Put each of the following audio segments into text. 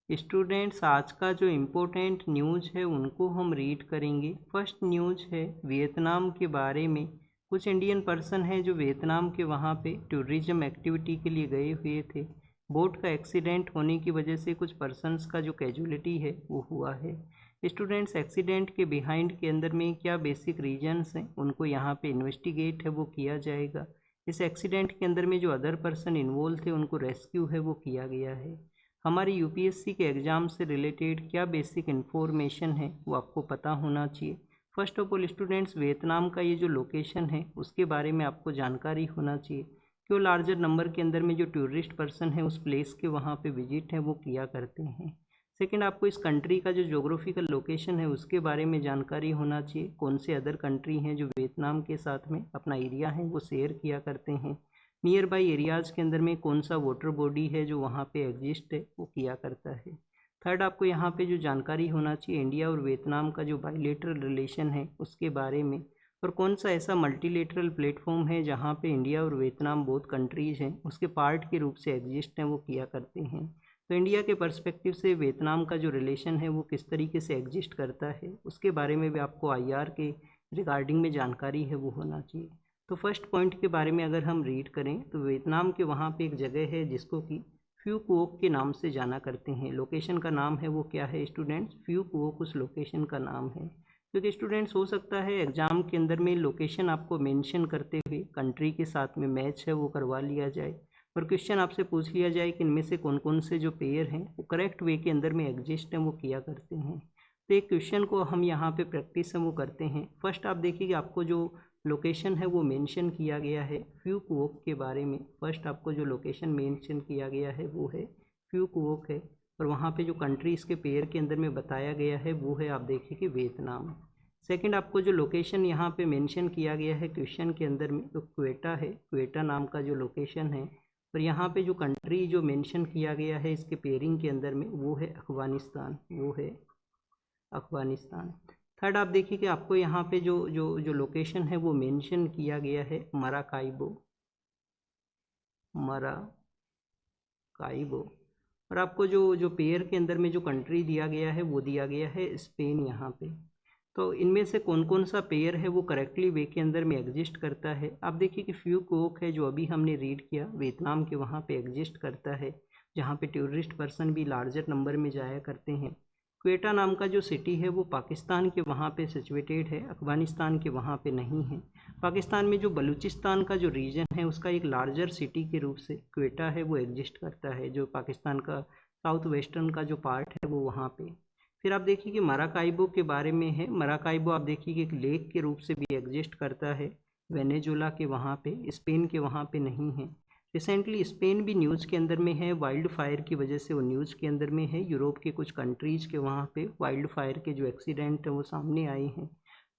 Students, आज का जो इम्पोर्टेंट न्यूज़ है उनको हम रीड करेंगे। फर्स्ट न्यूज़ है वियतनाम के बारे में। कुछ इंडियन पर्सन हैं जो वियतनाम के वहाँ पे टूरिज्म एक्टिविटी के लिए गए हुए थे। बोट का एक्सीडेंट होने की वजह से कुछ पर्सनस का जो कैजुअलिटी है वो हुआ है। स्टूडेंट्स, एक्सीडेंट के बिहाइंड के अंदर में क्या बेसिक रीजन्स हैं उनको यहाँ पे इन्वेस्टिगेट है वो किया जाएगा। इस एक्सीडेंट के अंदर में जो अदर पर्सन इन्वॉल्व थे उनको रेस्क्यू है वो किया गया है। हमारी यूपीएससी के एग्ज़ाम से रिलेटेड क्या बेसिक इन्फॉर्मेशन है वो आपको पता होना चाहिए। First of all students, Vietnam का ये जो लोकेशन है उसके बारे में आपको जानकारी होना चाहिए। क्यों लार्जर नंबर के अंदर में जो टूरिस्ट पर्सन है उस प्लेस के वहाँ पे विजिट है वो किया करते हैं। सेकंड, आपको इस कंट्री का जो जोग्राफिकल लोकेशन है उसके बारे में जानकारी होना चाहिए। कौन से अदर कंट्री हैं जो वियतनाम के साथ में अपना एरिया है वो शेयर किया करते हैं। नियर बाई एरियाज़ के अंदर में कौन सा वाटर बॉडी है जो वहाँ पे एग्जिस्ट है वो किया करता है। थर्ड, आपको यहाँ पे जो जानकारी होना चाहिए इंडिया और वियतनाम का जो बायलैटरल रिलेशन है उसके बारे में, और कौन सा ऐसा मल्टीलेटरल प्लेटफॉर्म है जहाँ पे इंडिया और वियतनाम बोथ कंट्रीज़ हैं उसके पार्ट के रूप से एग्जिस्ट हैं वो किया करते हैं। तो इंडिया के पर्सपेक्टिव से वियतनाम का जो रिलेशन है वो किस तरीके से एग्जिस्ट करता है उसके बारे में भी आपको आईआर के रिगार्डिंग में जानकारी है वो होना चाहिए। तो फर्स्ट पॉइंट के बारे में अगर हम रीड करें तो वियतनाम के वहाँ पे एक जगह है जिसको कि फ्यू कुओक के नाम से जाना करते हैं। लोकेशन का नाम है वो क्या है स्टूडेंट्स? फ्यू कुओक उस लोकेशन का नाम है। क्योंकि स्टूडेंट्स हो सकता है एग्ज़ाम के अंदर में लोकेशन आपको मेंशन करते हुए कंट्री के साथ में मैच है वो करवा लिया जाए, और क्वेश्चन आपसे पूछ लिया जाए कि इनमें से कौन कौन से जो पेयर हैं वो करेक्ट वे के अंदर में एग्जिस्ट हैं वो किया करते हैं। तो एक क्वेश्चन को हम यहाँ पे प्रैक्टिस है वो करते हैं। फर्स्ट आप देखिए कि आपको जो लोकेशन है वो मेंशन किया गया है फ्यू कुओक के बारे में। फर्स्ट आपको जो लोकेशन मेंशन किया गया है वो है फ्यू कुओक है, और वहाँ पे जो कंट्री इसके पेयर के अंदर में बताया गया है वो है आप देखिए कि वियतनाम। सेकंड, आपको जो लोकेशन यहाँ पे मेंशन किया गया है क्वेश्चन के अंदर में तो क्वेटा है, क्वेटा नाम का जो लोकेशन है। और यहाँ पे जो कंट्री जो मेंशन किया गया है इसके पेयरिंग के अंदर में वो है अफगानिस्तान, वो है अफगानिस्तान। थर्ड, आप देखिए कि आपको यहाँ पे जो जो जो लोकेशन है वो मेंशन किया गया है मराकाइबो, मराकाइबो। और आपको जो जो पेयर के अंदर में जो कंट्री दिया गया है वो दिया गया है स्पेन यहाँ पे। तो इनमें से कौन कौन सा पेयर है वो करेक्टली वे के अंदर में एग्जिस्ट करता है। आप देखिए कि फ्यू कोक है जो अभी हमने रीड किया वियतनाम के वहाँ पे एग्जिस्ट करता है, जहाँ पे टूरिस्ट पर्सन भी लार्जर नंबर में जाया करते हैं। क्वेटा नाम का जो सिटी है वो पाकिस्तान के वहाँ पे सिचुएटेड है, अफगानिस्तान के वहाँ पे नहीं है। पाकिस्तान में जो बलूचिस्तान का जो रीजन है उसका एक लार्जर सिटी के रूप से क्वेटा है वो एग्जिस्ट करता है, जो पाकिस्तान का साउथ वेस्टर्न का जो पार्ट है वो वहाँ पे। फिर आप देखिए कि मराकाइबो के बारे में है। मराकाइबो आप देखिए कि एक लेक के रूप से भी एग्जिस्ट करता है वेनेजुला के वहाँ पे, स्पेन के वहाँ पे नहीं है। रिसेंटली स्पेन भी न्यूज़ के अंदर में है, वाइल्ड फायर की वजह से वो न्यूज़ के अंदर में है। यूरोप के कुछ कंट्रीज़ के वहाँ पे वाइल्ड फायर के जो एक्सीडेंट हैं वो सामने आए हैं।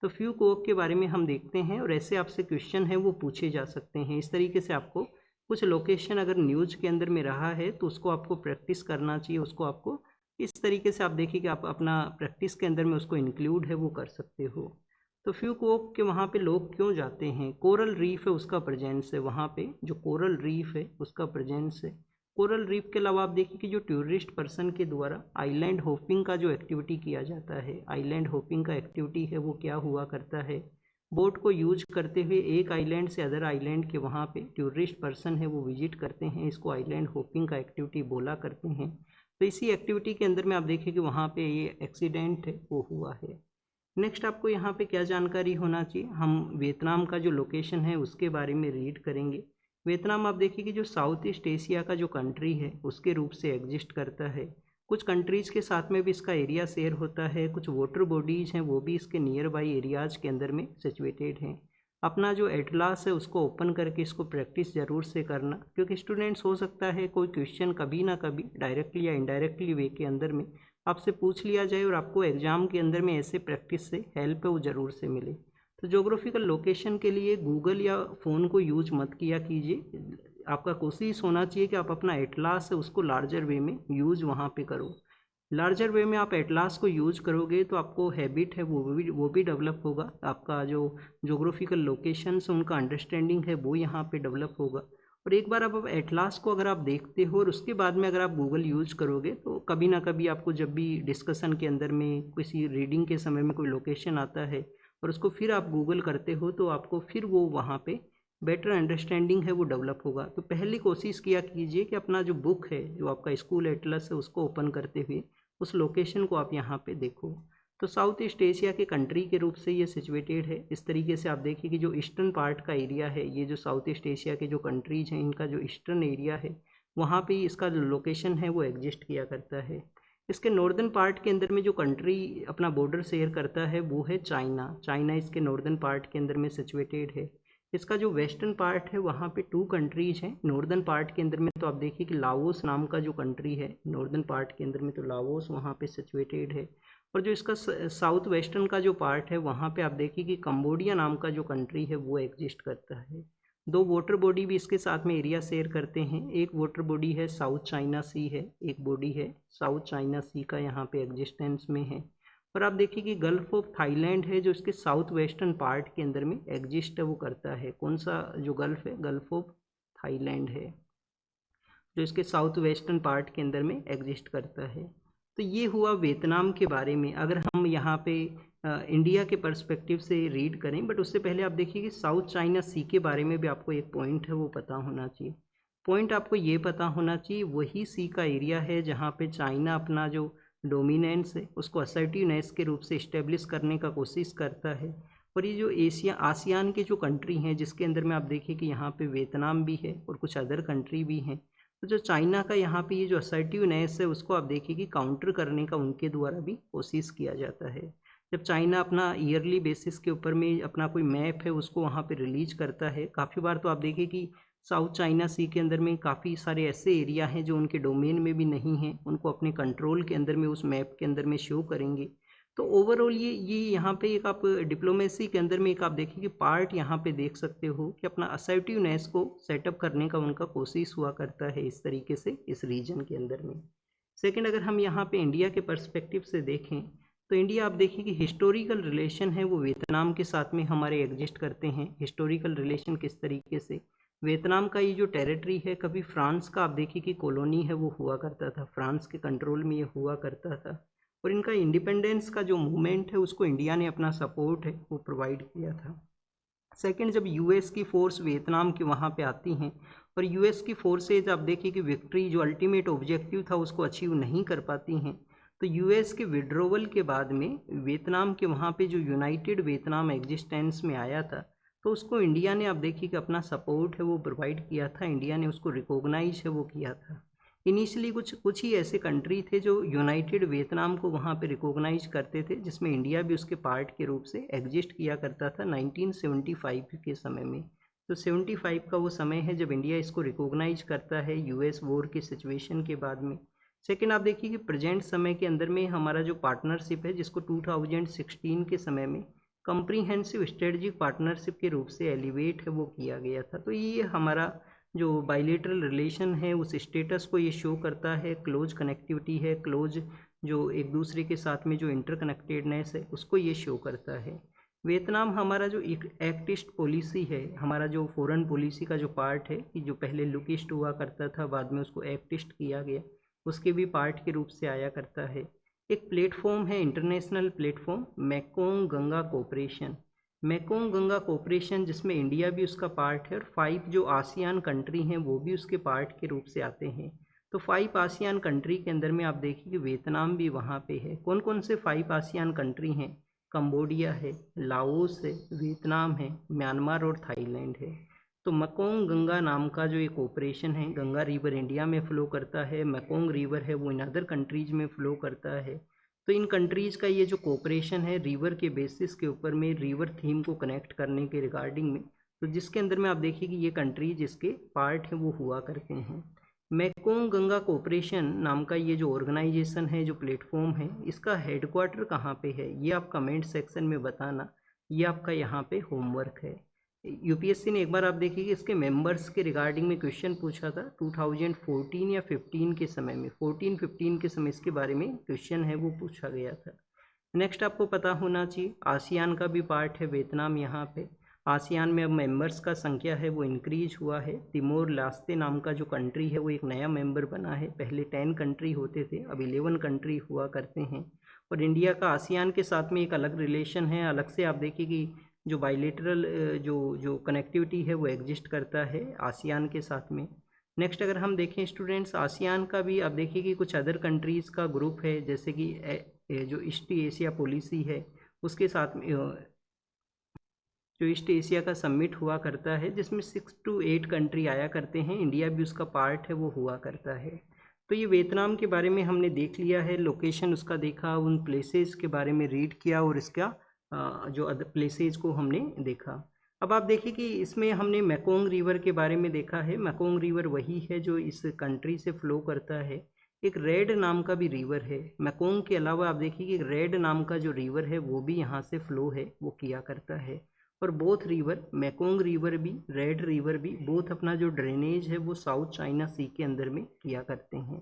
तो फ्यू कोक के बारे में हम देखते हैं, और ऐसे आपसे क्वेश्चन है वो पूछे जा सकते हैं। इस तरीके से आपको कुछ लोकेशन अगर न्यूज़ के अंदर में रहा है तो उसको आपको प्रैक्टिस करना चाहिए, उसको आपको इस तरीके से आप देखिए कि आप अपना प्रैक्टिस के अंदर में उसको इंक्लूड है वो कर सकते हो। तो फ्यू कोक के वहाँ पे लोग क्यों जाते हैं? कोरल रीफ है उसका प्रेजेंस है वहाँ पे, जो कोरल रीफ है उसका प्रेजेंस है। कोरल रीफ के अलावा आप देखिए कि जो टूरिस्ट पर्सन के द्वारा आइलैंड होपिंग का जो एक्टिविटी किया जाता है, आइलैंड होपिंग का एक्टिविटी है वो क्या हुआ करता है, बोट को यूज करते हुए एक आइलैंड से अदर आइलैंड के वहाँ पे टूरिस्ट पर्सन है वो विजिट करते हैं, इसको आइलैंड होपिंग का एक्टिविटी बोला करते हैं। तो इसी एक्टिविटी के अंदर में आप देखिए कि वहाँ पे ये एक्सीडेंट है वो हुआ है। नेक्स्ट, आपको यहाँ पे क्या जानकारी होना चाहिए, हम वियतनाम का जो लोकेशन है उसके बारे में रीड करेंगे। वियतनाम आप देखिए कि जो साउथ ईस्ट एशिया का जो कंट्री है उसके रूप से एग्जिस्ट करता है। कुछ कंट्रीज़ के साथ में भी इसका एरिया शेयर होता है, कुछ वाटर बॉडीज़ हैं वो भी इसके नियर बाई एरियाज़ के अंदर में सिचुएटेड हैं। अपना जो एटलास है उसको ओपन करके इसको प्रैक्टिस ज़रूर से करना, क्योंकि स्टूडेंट्स हो सकता है कोई क्वेश्चन कभी ना कभी डायरेक्टली या इनडायरेक्टली वे के अंदर में आपसे पूछ लिया जाए और आपको एग्ज़ाम के अंदर में ऐसे प्रैक्टिस से हेल्प है वो ज़रूर से मिले। तो जोग्राफिकल लोकेशन के लिए गूगल या फ़ोन को यूज मत किया कीजिए। आपका कोशिश होना चाहिए कि आप अपना एटलास है उसको लार्जर वे में यूज़ वहाँ पे करो। लार्जर वे में आप एटलास को यूज़ करोगे तो आपको हैबिट है वो भी डेवलप होगा, आपका जो जोग्राफिकल लोकेशंस उनका अंडरस्टैंडिंग है वो यहाँ पे डेवलप होगा। और एक बार अब एटलास को अगर आप देखते हो और उसके बाद में अगर आप गूगल यूज करोगे तो कभी ना कभी आपको जब भी डिस्कशन के अंदर में किसी रीडिंग के समय में कोई लोकेशन आता है और उसको फिर आप गूगल करते हो तो आपको फिर वो वहाँ पे बेटर अंडरस्टैंडिंग है वो डेवलप होगा। तो पहली कोशिश किया कीजिए कि अपना जो बुक है, जो आपका स्कूल एटलस है, उसको ओपन करते हुए उस लोकेशन को आप यहाँ पे देखो। तो साउथ ईस्ट एशिया के कंट्री के रूप से ये सिचुएटेड है। इस तरीके से आप देखिए कि जो ईस्टर्न पार्ट का एरिया है, ये जो साउथ ईस्ट एशिया के जो कंट्रीज हैं, इनका जो ईस्टर्न एरिया है वहाँ पे इसका जो लोकेशन है वो एग्जिस्ट किया करता है। इसके नॉर्दर्न पार्ट के अंदर में जो कंट्री अपना बॉर्डर शेयर करता है वो है चाइना। चाइना इसके नॉर्दर्न पार्ट के अंदर में सिचुएटेड है। इसका जो वेस्टर्न पार्ट है वहाँ पे 2 कंट्रीज हैं। नॉर्दर्न पार्ट के अंदर में तो आप देखिए कि लाओस नाम का जो कंट्री है नॉर्दर्न पार्ट के अंदर में, तो लाओस वहाँ पे सिचुएटेड है। और जो इसका साउथ वेस्टर्न का जो पार्ट है वहाँ पे आप देखिए कि कंबोडिया नाम का जो कंट्री है वो एग्जिस्ट करता है। 2 वाटर बॉडी भी इसके साथ में एरिया शेयर करते हैं। एक वाटर बॉडी है साउथ चाइना सी है, एक बॉडी है साउथ चाइना सी का यहाँ पे एग्जिस्टेंस में है। और आप देखिए कि गल्फ ऑफ थाईलैंड है जो इसके साउथ वेस्टर्न पार्ट के अंदर में एग्जिस्ट है वो करता है। कौन सा जो गल्फ है, गल्फ ऑफ थाईलैंड है जो इसके साउथ वेस्टर्न पार्ट के अंदर में एग्जिस्ट करता है। तो ये हुआ वियतनाम के बारे में। अगर हम यहाँ पे इंडिया के पर्सपेक्टिव से रीड करें, बट उससे पहले आप देखिए कि साउथ चाइना सी के बारे में भी आपको एक पॉइंट है वो पता होना चाहिए। पॉइंट आपको ये पता होना चाहिए, वही सी का एरिया है जहाँ पे चाइना अपना जो डोमिनेंस है उसको असर्टिवनेस के रूप से इस्टेब्लिश करने का कोशिश करता है। और ये जो एशिया आसियान के जो कंट्री हैं जिसके अंदर में आप देखिए कि यहाँ पे वियतनाम भी है और कुछ अदर कंट्री भी हैं। तो जो चाइना का यहाँ पे ये जो असर्टिवनेस है उसको आप देखिए कि काउंटर करने का उनके द्वारा भी कोशिश किया जाता है। जब चाइना अपना ईयरली बेसिस के ऊपर में अपना कोई मैप है उसको वहाँ पे रिलीज करता है, काफ़ी बार तो आप देखिए कि साउथ चाइना सी के अंदर में काफ़ी सारे ऐसे एरिया हैं जो उनके डोमेन में भी नहीं हैं, उनको अपने कंट्रोल के अंदर में उस मैप के अंदर में शो करेंगे। तो ओवरऑल ये यहाँ पे एक आप डिप्लोमेसी के अंदर में एक आप देखिए कि पार्ट यहाँ पे देख सकते हो कि अपना असर्टिवनेस को सेटअप करने का उनका कोशिश हुआ करता है इस तरीके से इस रीजन के अंदर में। सेकंड, अगर हम यहाँ पे इंडिया के पर्सपेक्टिव से देखें तो इंडिया आप देखिए कि हिस्टोरिकल रिलेशन है वो वियतनाम के साथ में हमारे एग्जिस्ट करते हैं। हिस्टोरिकल रिलेशन किस तरीके से, वियतनाम का ये जो टेरिटरी है कभी फ्रांस का आप देखिए कि कॉलोनी है वो हुआ करता था, फ्रांस के कंट्रोल में ये हुआ करता था। और इनका इंडिपेंडेंस का जो मूवमेंट है उसको इंडिया ने अपना सपोर्ट है वो प्रोवाइड किया था। सेकंड, जब यूएस की फोर्स वियतनाम के वहाँ पे आती हैं और यूएस की फोर्सेज आप देखिए कि विक्ट्री जो अल्टीमेट ऑब्जेक्टिव था उसको अचीव नहीं कर पाती हैं, तो यूएस के विड्रोवल के बाद में वियतनाम के वहाँ पे जो यूनाइटेड वियतनाम एग्जिस्टेंस में आया था तो उसको इंडिया ने आप देखिए कि अपना सपोर्ट है वो प्रोवाइड किया था, इंडिया ने उसको रिकॉग्नाइज है वो किया था। इनिशियली कुछ ही ऐसे कंट्री थे जो यूनाइटेड वियतनाम को वहाँ पे रिकॉग्नाइज करते थे, जिसमें इंडिया भी उसके पार्ट के रूप से एग्जिस्ट किया करता था 1975 के समय में। तो 75 का वो समय है जब इंडिया इसको रिकॉग्नाइज करता है यूएस वॉर की सिचुएशन के बाद में। सेकेंड, आप देखिए कि प्रेजेंट समय के अंदर में हमारा जो पार्टनरशिप है जिसको 2016 के समय में कम्प्रीहेंसिव स्ट्रेटजिक पार्टनरशिप के रूप से एलिवेट है वो किया गया था। तो ये हमारा जो बाइलेटरल रिलेशन है उस स्टेटस को ये शो करता है, क्लोज कनेक्टिविटी है, क्लोज जो एक दूसरे के साथ में जो इंटरकनेक्टेडनेस है उसको ये शो करता है। वियतनाम हमारा जो एक एक्टिस्ट पॉलिसी है, हमारा जो फॉरेन पॉलिसी का जो पार्ट है कि जो पहले लुकिस्ट हुआ करता था बाद में उसको एक्टिस्ट किया गया, उसके भी पार्ट के रूप से आया करता है। एक प्लेटफॉर्म है international platform Mekong Ganga cooperation, Mekong Ganga cooperation जिसमें इंडिया भी उसका पार्ट है और 5 जो आसियान कंट्री हैं वो भी उसके पार्ट के रूप से आते हैं। तो 5 आसियान कंट्री के अंदर में आप देखिए कि वियतनाम भी वहाँ पे है। कौन कौन से 5 आसियान कंट्री हैं, कंबोडिया है, लाओस है, वियतनाम है, म्यांमार और थाईलैंड है। तो मेकोंग गंगा नाम का जो एक ऑपरेशन है, गंगा रिवर इंडिया में फ़्लो करता है, मेकोंग रिवर है वो इन अदर कंट्रीज़ में फ़्लो करता है। तो इन कंट्रीज़ का ये जो कोऑपरेशन है रिवर के बेसिस के ऊपर में, रिवर थीम को कनेक्ट करने के रिगार्डिंग में, तो जिसके अंदर में आप देखिए कि ये कंट्री जिसके पार्ट हैं वो हुआ करते हैं। मेकोंग गंगा कोऑपरेशन नाम का ये जो ऑर्गेनाइजेशन है, जो प्लेटफॉर्म है, इसका हेडक्वार्टर कहाँ पे है ये आप कमेंट सेक्शन में बताना, ये आपका यहाँ पे होमवर्क है। यूपीएससी ने एक बार आप देखिए कि इसके मेंबर्स के रिगार्डिंग में क्वेश्चन पूछा था 2014 या 15 के समय में, 14-15 के समय इसके बारे में क्वेश्चन है वो पूछा गया था। नेक्स्ट आपको पता होना चाहिए आसियान का भी पार्ट है वियतनाम यहाँ पे। आसियान में अब मेंबर्स का संख्या है वो इंक्रीज हुआ है। तिमोर लास्ते नाम का जो कंट्री है वो एक नया मेंबर बना है। पहले 10 कंट्री होते थे, अब 11 कंट्री हुआ करते हैं। और इंडिया का आसियान के साथ में एक अलग रिलेशन है। अलग से आप देखिए कि जो बायलेटरल जो जो कनेक्टिविटी है वो एग्जिस्ट करता है आसियान के साथ में। नेक्स्ट अगर हम देखें स्टूडेंट्स, आसियान का भी आप देखिए कि कुछ अदर कंट्रीज़ का ग्रुप है, जैसे कि जो ईस्ट एशिया पॉलिसी है उसके साथ में जो ईस्ट एशिया का समिट हुआ करता है जिसमें 6 to 8 कंट्री आया करते हैं, इंडिया भी उसका पार्ट है वो हुआ करता है। तो ये वियतनाम के बारे में हमने देख लिया है, लोकेशन उसका देखा, उन प्लेसेस के बारे में रीड किया और इसका जो अदर प्लेसेस को हमने देखा। अब आप देखिए कि इसमें हमने मैकोंग रिवर के बारे में देखा है। मैकोंग रिवर वही है जो इस कंट्री से फ्लो करता है। एक रेड नाम का भी रिवर है मैकोंग के अलावा। आप देखिए कि रेड नाम का जो रिवर है वो भी यहाँ से फ्लो है वो किया करता है। और बोथ रिवर, मैकोंग रिवर भी रेड रिवर भी, बोथ अपना जो ड्रेनेज है वो साउथ चाइना सी के अंदर में किया करते हैं।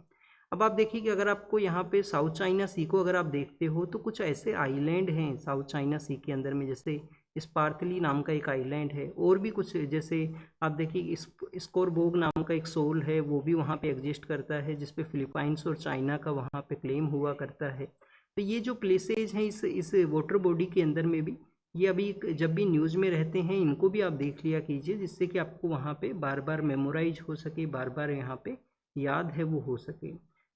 अब आप देखिए कि अगर आपको यहाँ पे साउथ चाइना सी को अगर आप देखते हो तो कुछ ऐसे आइलैंड हैं साउथ चाइना सी के अंदर में, जैसे स्पार्कली नाम का एक आइलैंड है, और भी कुछ जैसे आप देखिए स्कोरबोग नाम का एक सोल है वो भी वहाँ पे एग्जिस्ट करता है, जिसपे फिलीपाइंस और चाइना का वहाँ पे क्लेम हुआ करता है। तो ये जो प्लेसेज हैं इस वाटर बॉडी के अंदर में भी, ये अभी जब भी न्यूज़ में रहते हैं इनको भी आप देख लिया कीजिए, जिससे कि आपको वहाँ पे बार बार मेमोराइज हो सके, बार बार यहाँ पे याद है वो हो सके।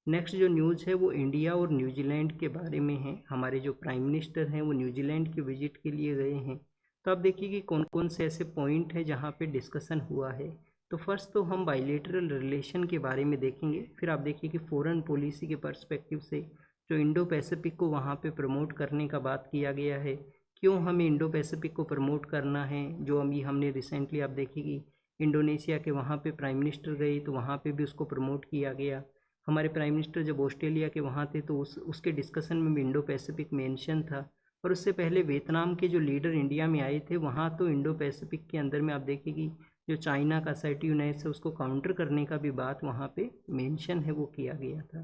नेक्स्ट जो न्यूज़ है वो इंडिया और न्यूजीलैंड के बारे में है। हमारे जो प्राइम मिनिस्टर हैं वो न्यूजीलैंड के विजिट के लिए गए हैं। तो आप देखिए कि कौन कौन से ऐसे पॉइंट है जहाँ पे डिस्कशन हुआ है। तो फर्स्ट तो हम बायलेटरल रिलेशन के बारे में देखेंगे, फिर आप देखिए कि फॉरेन पॉलिसी के पर्सपेक्टिव से जो इंडो पैसिफिक को वहाँ पे प्रमोट करने का बात किया गया है, क्यों हमें इंडो पैसिफिक को प्रमोट करना है। जो अभी हमने रिसेंटली आप देखिए कि इंडोनेशिया के वहाँ पे प्राइम मिनिस्टर गए तो वहाँ पे भी उसको प्रमोट किया गया। हमारे प्राइम मिनिस्टर जब ऑस्ट्रेलिया के वहाँ थे तो उसके डिस्कशन में भी इंडो पैसिफिक मेंशन था। और उससे पहले वियतनाम के जो लीडर इंडिया में आए थे वहाँ तो इंडो पैसिफिक के अंदर में आप देखिए कि जो चाइना का असर्टिवनेस है उसको काउंटर करने का भी बात वहाँ पे मेंशन है वो किया गया था।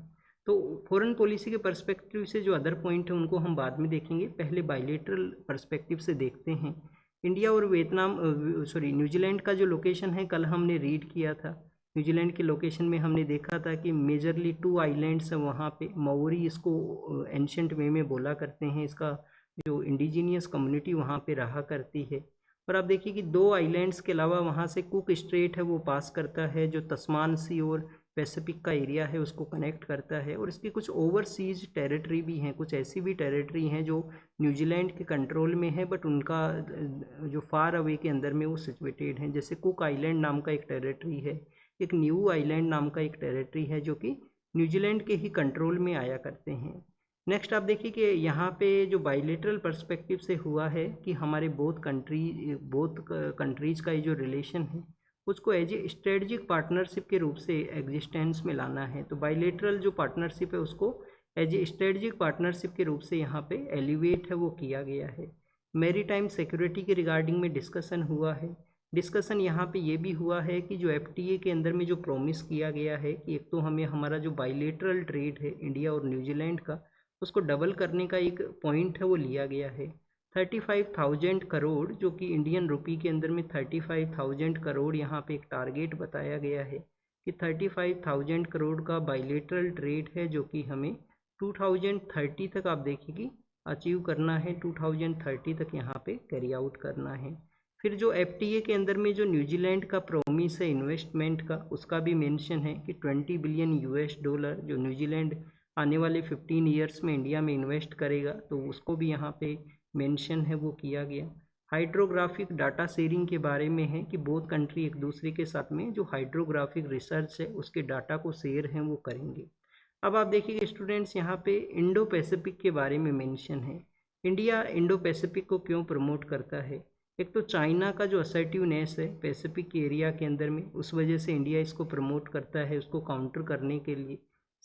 तो फॉरेन पॉलिसी के पर्सपेक्टिव से जो अदर पॉइंट है उनको हम बाद में देखेंगे, पहले बायलेटरल पर्सपेक्टिव से देखते हैं। इंडिया और न्यूजीलैंड का जो लोकेशन है कल हमने रीड किया था। न्यूजीलैंड के लोकेशन में हमने देखा था कि मेजरली 2 आइलैंड्स हैं वहाँ पे। मौरी इसको एंशंट वे में बोला करते हैं, इसका जो इंडिजीनियस कम्युनिटी वहाँ पे रहा करती है। और आप देखिए कि 2 आइलैंड्स के अलावा वहाँ से कुक स्ट्रेट है वो पास करता है, जो तस्मान सी और पैसिफिक का एरिया है उसको कनेक्ट करता है। और इसकी कुछ ओवरसीज टेरिटरी भी हैं, कुछ ऐसी भी टेरिटरी हैं जो न्यूजीलैंड के कंट्रोल में है बट उनका जो फार अवे के अंदर में वो सिचुएटेड हैं। जैसे कुक आइलैंड नाम का एक टेरिटरी है, एक न्यू आइलैंड नाम का एक टेरिटरी है जो कि न्यूजीलैंड के ही कंट्रोल में आया करते हैं। नेक्स्ट आप देखिए कि यहाँ पे जो बायलेटरल पर्सपेक्टिव से हुआ है कि हमारे बोथ कंट्रीज का ये जो रिलेशन है उसको एज ए स्ट्रेटजिक पार्टनरशिप के रूप से एग्जिस्टेंस में लाना है। तो बायलेटरल जो पार्टनरशिप है उसको एज ए स्ट्रेटजिक पार्टनरशिप के रूप से यहाँ पे एलिवेट है वो किया गया है। मैरीटाइम सिक्योरिटी के रिगार्डिंग में डिस्कशन हुआ है। डिस्कशन यहाँ पे ये भी हुआ है कि जो FTA के अंदर में जो प्रॉमिस किया गया है कि एक तो हमें हमारा जो बायलेटरल ट्रेड है इंडिया और न्यूजीलैंड का उसको डबल करने का एक पॉइंट है वो लिया गया है। 35,000 करोड़ जो कि इंडियन रुपी के अंदर में 35,000 करोड़ यहाँ पे एक टारगेट बताया गया है कि 35,000 करोड़ का बायलेटरल ट्रेड है जो कि हमें 2030 तक आप देखिए कि अचीव करना है, 2030 तक यहाँ पे कैरी आउट करना है। फिर जो FTA के अंदर में जो न्यूजीलैंड का प्रॉमिस है इन्वेस्टमेंट का उसका भी मेंशन है कि $20 बिलियन जो न्यूजीलैंड आने वाले 15 ईयर्स में इंडिया में इन्वेस्ट करेगा, तो उसको भी यहाँ पे मेंशन है वो किया गया। हाइड्रोग्राफिक डाटा शेयरिंग के बारे में है कि बोथ कंट्री एक दूसरे के साथ में जो हाइड्रोग्राफिक रिसर्च है उसके डाटा को शेयर हैं वो करेंगे। अब आप देखिए स्टूडेंट्स यहाँ पे इंडो पैसिफिक के बारे में मेंशन है। इंडिया इंडो पैसिफिक को क्यों प्रमोट करता है? एक तो चाइना का जो असर्टिवनेस है पैसिफिक एरिया के अंदर में, उस वजह से इंडिया इसको प्रमोट करता है उसको काउंटर करने के लिए।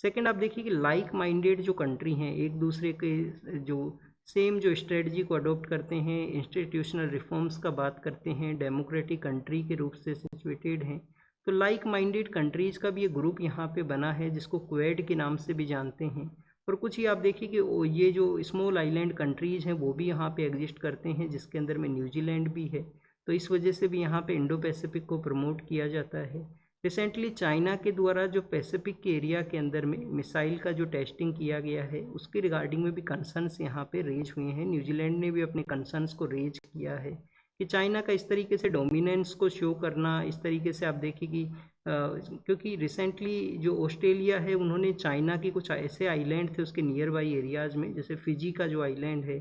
सेकंड आप देखिए कि लाइक माइंडेड जो कंट्री हैं एक दूसरे के जो सेम जो स्ट्रेटजी को अडॉप्ट करते हैं, इंस्टीट्यूशनल रिफॉर्म्स का बात करते हैं, डेमोक्रेटिक कंट्री के रूप से सिचुएटेड हैं। तो लाइक माइंडेड कंट्रीज़ का भी एक ग्रुप यहाँ पे बना है जिसको क्वेड के नाम से भी जानते हैं। और कुछ ही आप देखिए कि ये जो स्मॉल आइलैंड कंट्रीज़ हैं वो भी यहाँ पे एग्जिस्ट करते हैं जिसके अंदर में न्यूजीलैंड भी है। तो इस वजह से भी यहाँ पे इंडो पैसिफिक को प्रमोट किया जाता है। रिसेंटली चाइना के द्वारा जो पैसिफिक के एरिया के अंदर में मिसाइल का जो टेस्टिंग किया गया है उसके रिगार्डिंग में भी कंसर्न्स यहाँ पे रेज हुए हैं। न्यूजीलैंड ने भी अपने कंसर्न्स को रेज किया है कि चाइना का इस तरीके से डोमिनेंस को शो करना, इस तरीके से आप देखिए कि क्योंकि रिसेंटली जो ऑस्ट्रेलिया है उन्होंने चाइना की कुछ ऐसे आइलैंड थे उसके नियर बाई एरियाज़ में, जैसे फिजी का जो आइलैंड है,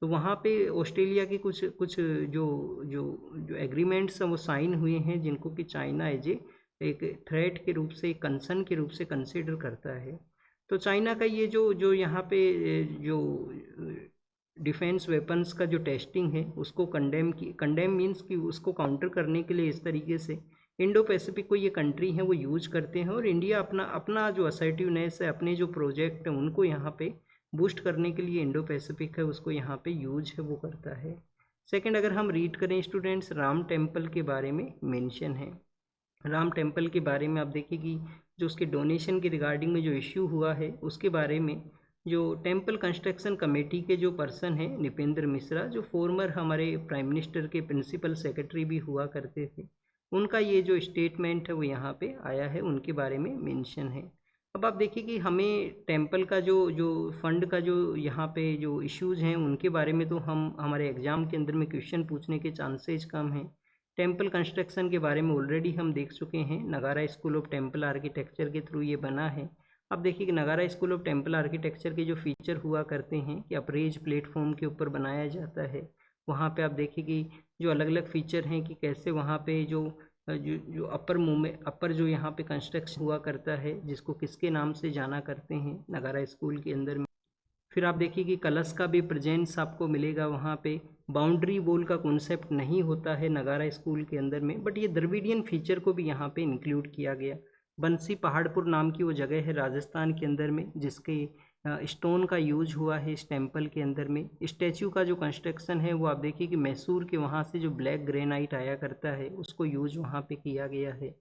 तो वहाँ पे ऑस्ट्रेलिया के कुछ कुछ जो जो जो एग्रीमेंट्स हैं वो साइन हुए हैं जिनको कि चाइना एज एक थ्रेट के रूप से, एक कंसर्न के रूप से कंसिडर करता है। तो चाइना का ये जो जो यहाँ पे जो डिफेंस वेपन्स का जो टेस्टिंग है उसको कंडेम मीन्स कि उसको काउंटर करने के लिए इस तरीके से इंडो पैसिफिक को ये कंट्री हैं वो यूज करते हैं, और इंडिया अपना अपना जो असर्टिवनेस है, अपने जो प्रोजेक्ट हैं उनको यहाँ पे बूस्ट करने के लिए इंडो पैसिफिक है उसको यहाँ पे यूज है वो करता है। सेकंड, अगर हम रीड करें स्टूडेंट्स, राम टेम्पल के बारे में मेंशन है। राम टेम्पल के बारे में आप देखिए कि जो उसके डोनेशन के रिगार्डिंग में जो इश्यू हुआ है उसके बारे में जो टेम्पल कंस्ट्रक्शन कमेटी के जो पर्सन हैं निपेंद्र मिश्रा, जो फॉर्मर हमारे प्राइम मिनिस्टर के प्रिंसिपल सेक्रेटरी भी हुआ करते थे, उनका ये जो स्टेटमेंट है वो यहाँ पे आया है, उनके बारे में मेंशन है। अब आप देखिए कि हमें टेम्पल का जो जो फंड का जो यहाँ पे जो इश्यूज़ हैं उनके बारे में तो हम हमारे एग्ज़ाम के अंदर में क्वेश्चन पूछने के चांसेज कम हैं। टेम्पल कंस्ट्रक्शन के बारे में ऑलरेडी हम देख चुके हैं, नगारा स्कूल ऑफ टेम्पल आर्किटेक्चर के थ्रू ये बना है। अब देखिए कि नगारा स्कूल ऑफ टेम्पल आर्किटेक्चर के जो फीचर हुआ करते हैं कि अप्रेज प्लेटफॉर्म के ऊपर बनाया जाता है, वहाँ पे आप देखिए कि जो अलग अलग फीचर हैं कि कैसे वहाँ पे जो जो जो अपर जो यहाँ पे कंस्ट्रक्शन हुआ करता है जिसको किसके नाम से जाना करते हैं नगारा स्कूल के अंदर में। फिर आप देखिए कि कलश का भी प्रेजेंस आपको मिलेगा वहाँ पे। बाउंड्री वॉल का कॉन्सेप्ट नहीं होता है नगारा स्कूल के अंदर में, बट ये द्रविडियन फीचर को भी यहाँ पे इंक्लूड किया गया। बंसी पहाड़पुर नाम की वो जगह है राजस्थान के अंदर में जिसके स्टोन का यूज हुआ है इस टेम्पल के अंदर में। स्टैचू का जो कंस्ट्रक्शन है वो आप देखिए कि मैसूर के वहाँ से जो ब्लैक ग्रेनाइट आया करता है उसको यूज वहाँ पे किया गया है।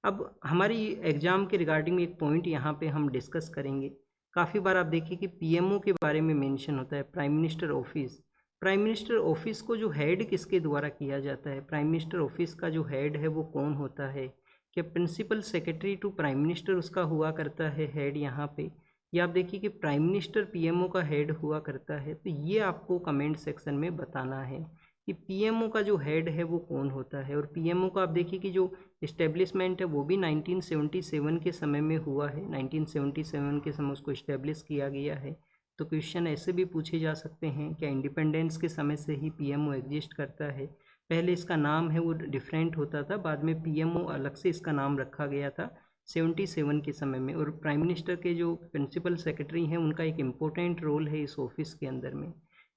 अब हमारी एग्जाम के रिगार्डिंग एक पॉइंट यहाँ पे हम डिस्कस करेंगे। काफ़ी बार आप देखिए कि पीएमओ के बारे में मेंशन होता है, prime minister office. Prime minister office को जो हेड किसके द्वारा किया जाता है, प्राइम मिनिस्टर ऑफिस का जो हेड है वो कौन होता है? क्या principal secretary to prime minister उसका हुआ करता है हेड यहाँ पे, या आप देखिए कि प्राइम मिनिस्टर पीएमओ का हेड हुआ करता है? तो ये आपको कमेंट सेक्शन में बताना है कि पीएमओ का जो हेड है वो कौन होता है। और पीएमओ का आप देखिए कि जो इस्टेब्लिशमेंट है वो भी 1977 के समय में हुआ है, 1977 के समय उसको इस्टेब्लिश किया गया है। तो क्वेश्चन ऐसे भी पूछे जा सकते हैं, क्या इंडिपेंडेंस के समय से ही पीएमओ एग्जिस्ट करता है? पहले इसका नाम है वो डिफरेंट होता था, बाद में पीएमओ अलग से इसका नाम रखा गया था 77 के समय में। और प्राइम मिनिस्टर के जो प्रिंसिपल सेक्रेटरी हैं उनका एक इम्पोर्टेंट रोल है इस ऑफिस के अंदर में।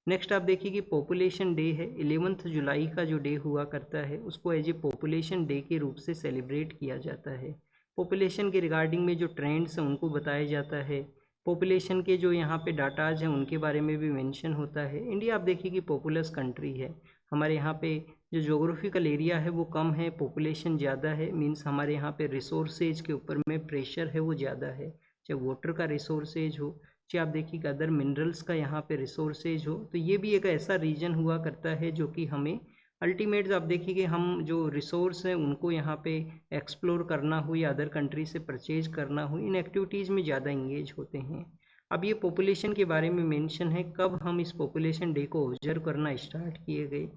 नेक्स्ट आप देखिए कि पॉपुलेशन डे है, 11 जुलाई का जो डे हुआ करता है उसको एज ए पॉपुलेशन डे के रूप से सेलिब्रेट किया जाता है। पॉपुलेशन के रिगार्डिंग में जो ट्रेंड्स हैं उनको बताया जाता है। पॉपुलेशन के जो यहाँ पे डाटाज हैं उनके बारे में भी मेंशन होता है। इंडिया आप देखिए कि पॉपुलस कंट्री है, हमारे यहाँ पे जो जोग्राफिकल एरिया है वो कम है, पॉपुलेशन ज़्यादा है, मीन्स हमारे यहाँ पे रिसोर्सेज के ऊपर में प्रेशर है वो ज़्यादा है, चाहे वाटर का रिसोर्सेज हो, चाहे आप देखिए कि अदर मिनरल्स का यहाँ पे रिसोर्सेज हो। तो ये भी एक ऐसा रीजन हुआ करता है जो कि हमें अल्टीमेट आप देखिए कि हम जो रिसोर्स हैं उनको यहाँ पे एक्सप्लोर करना हो या अदर कंट्री से परचेज करना हो, इन एक्टिविटीज़ में ज़्यादा इंगेज होते हैं। अब ये पॉपुलेशन के बारे में मेंशन है, कब हम इस पॉपुलेशन डे को ऑब्जर्व करना स्टार्ट किए गए।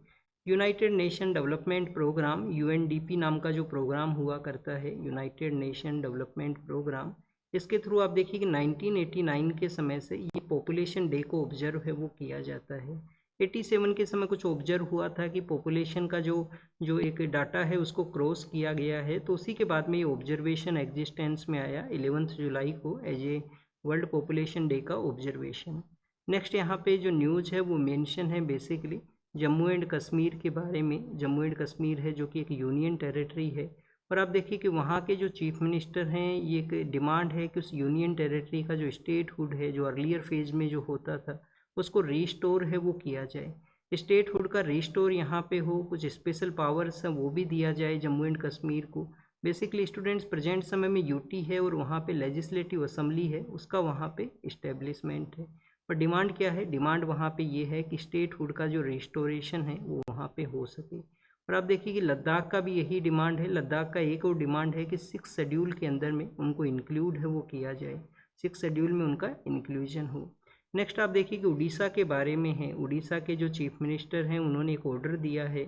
United Nation development programme UNDP नाम का जो प्रोग्राम हुआ करता है, यूनाइटेड नेशन डेवलपमेंट प्रोग्राम, इसके थ्रू आप देखिए कि 1989 के समय से ये पॉपुलेशन डे को ऑब्जर्व है वो किया जाता है। 87 के समय कुछ ऑब्जर्व हुआ था कि पॉपुलेशन का जो जो एक डाटा है उसको क्रॉस किया गया है, तो उसी के बाद में ये ऑब्जर्वेशन एग्जिस्टेंस में आया 11 जुलाई को as a world population day का ऑब्जर्वेशन। नेक्स्ट यहाँ पे जो न्यूज़ है वो मेंशन है बेसिकली जम्मू एंड कश्मीर के बारे में। जम्मू एंड कश्मीर है जो कि एक यूनियन टेरिटरी है, और आप देखिए कि वहाँ के जो चीफ मिनिस्टर हैं ये एक डिमांड है कि उस यूनियन टेरिटरी का जो स्टेटहुड है जो अर्लियर फेज में जो होता था उसको रीस्टोर है वो किया जाए, स्टेटहुड का रीस्टोर यहाँ पे हो, कुछ स्पेशल पावर्स हैं वो भी दिया जाए जम्मू एंड कश्मीर को। बेसिकली स्टूडेंट्स प्रेजेंट समय में यूटी है और वहाँ पे लेजिस्लेटिव असेंबली है, उसका वहाँ पे इस्टेब्लिशमेंट है। पर डिमांड क्या है, डिमांड वहाँ पे ये है कि स्टेटहुड का जो रिस्टोरेशन है वो वहाँ पे हो सके। और आप देखिए कि लद्दाख का भी यही डिमांड है। लद्दाख का एक और डिमांड है कि 6 शेड्यूल के अंदर में उनको इंक्लूड है वो किया जाए, 6 शेड्यूल में उनका इंक्लूजन हो। नेक्स्ट आप देखिए कि उड़ीसा के बारे में है। उड़ीसा के जो चीफ मिनिस्टर हैं उन्होंने एक ऑर्डर दिया है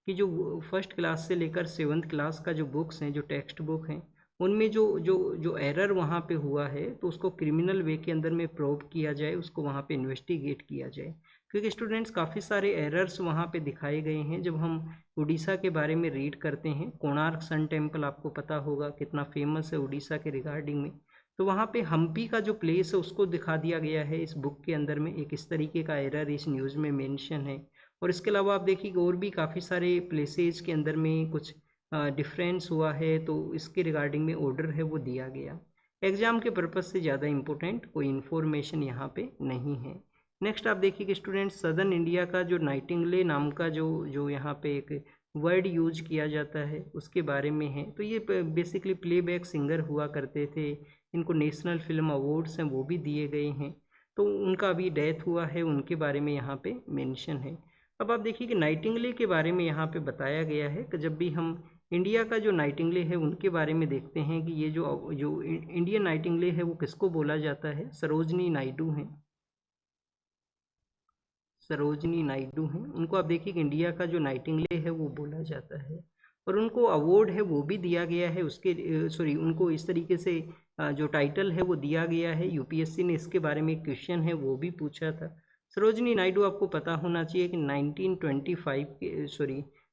कि जो फर्स्ट क्लास से लेकर 7th क्लास का जो बुक्स हैं, जो टेक्स्ट बुक हैं, उनमें जो जो जो एरर वहाँ पे हुआ है तो उसको क्रिमिनल वे के अंदर में प्रोव किया जाए, उसको वहाँ पे इन्वेस्टिगेट किया जाए। क्योंकि स्टूडेंट्स काफ़ी सारे एरर्स वहाँ पे दिखाए गए हैं। जब हम उड़ीसा के बारे में रीड करते हैं, कोणार्क सन टेम्पल आपको पता होगा कितना फेमस है उड़ीसा के रिगार्डिंग में, तो वहाँ पे हम्पी का जो प्लेस है उसको दिखा दिया गया है इस बुक के अंदर में। एक इस तरीके का एरर इस न्यूज़ में मेंशन है। और इसके अलावा आप देखिए और भी काफ़ी सारे प्लेसेज के अंदर में कुछ डिफरेंस हुआ है, तो इसके रिगार्डिंग में ऑर्डर है वो दिया गया। एग्ज़ाम के पर्पज़ से ज़्यादा इम्पोर्टेंट कोई इन्फॉर्मेशन यहाँ पे नहीं है। नेक्स्ट आप देखिए कि स्टूडेंट्स सदर्न इंडिया का जो नाइटिंगले नाम का जो यहाँ पे एक वर्ड यूज किया जाता है उसके बारे में है। तो ये बेसिकली प्लेबैक सिंगर हुआ करते थे, इनको नेशनल फिल्म अवार्ड्स हैं वो भी दिए गए हैं। तो उनका अभी डेथ हुआ है, उनके बारे में यहाँ पे मेंशन है। अब आप देखिए कि नाइटिंगले के बारे में यहाँ पे बताया गया है कि जब भी हम इंडिया का जो नाइटिंगले है उनके बारे में देखते हैं कि ये जो जो इंडियन नाइटिंगले है वो किसको बोला जाता है, सरोजनी नायडू हैं। सरोजनी नायडू हैं, उनको आप देखिए कि इंडिया का जो नाइटिंगले है वो बोला जाता है। और उनको अवार्ड है वो भी दिया गया है, उसके सॉरी उनको इस तरीके से जो टाइटल है वो दिया गया है। यूपीएससी ने इसके बारे में एक क्वेश्चन है वो भी पूछा था। सरोजनी नायडू आपको पता होना चाहिए कि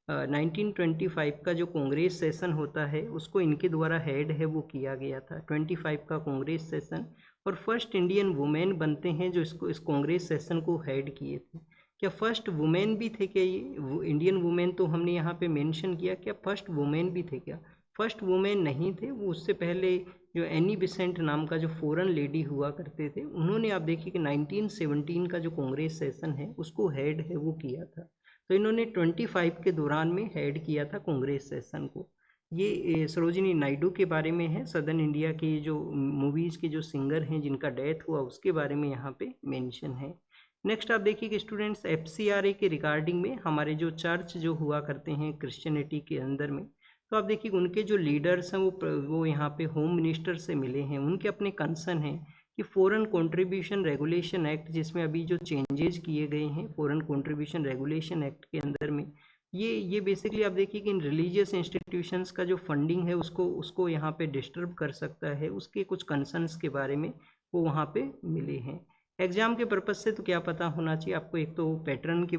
1925 का जो कांग्रेस सेशन होता है उसको इनके द्वारा हेड है वो किया गया था, 25 का कांग्रेस सेशन। और फर्स्ट इंडियन वुमेन बनते हैं जो इसको इस कांग्रेस सेशन को हेड किए थे। क्या फर्स्ट वुमेन भी थे क्या ये? इंडियन वुमेन तो हमने यहाँ पे मेंशन किया, क्या फर्स्ट वुमेन भी थे क्या? फर्स्ट वुमेन नहीं थे वो। उससे पहले जो एनी बिसेंट नाम का जो फॉरेन लेडी हुआ करते थे, उन्होंने आप देखिए कि 1917 का जो कांग्रेस सेशन है उसको हेड है वो किया था। तो इन्होंने 25 के दौरान में हेड किया था कांग्रेस सेशन को। ये सरोजिनी नायडू के बारे में है। सदर्न इंडिया की जो मूवीज़ के जो सिंगर हैं जिनका डेथ हुआ उसके बारे में यहाँ पे मेंशन है। नेक्स्ट आप देखिए कि स्टूडेंट्स FCRA के रिगार्डिंग में हमारे जो चर्च जो हुआ करते हैं क्रिश्चियनिटी के अंदर में, तो आप देखिए उनके जो लीडर्स हैं वो यहाँ पे होम मिनिस्टर से मिले हैं। उनके अपने कंसर्न हैं कि फॉरेन कंट्रीब्यूशन रेगुलेशन एक्ट, जिसमें अभी जो चेंजेस किए गए हैं फॉरेन कंट्रीब्यूशन रेगुलेशन एक्ट के अंदर में, ये बेसिकली आप देखिए कि इन रिलीजियस इंस्टीट्यूशंस का जो फंडिंग है उसको यहाँ पे डिस्टर्ब कर सकता है। उसके कुछ कंसर्न्स के बारे में वो वहाँ पे मिले हैं। एग्जाम के पर्पज से तो क्या पता होना चाहिए आपको, एक तो पैटर्न के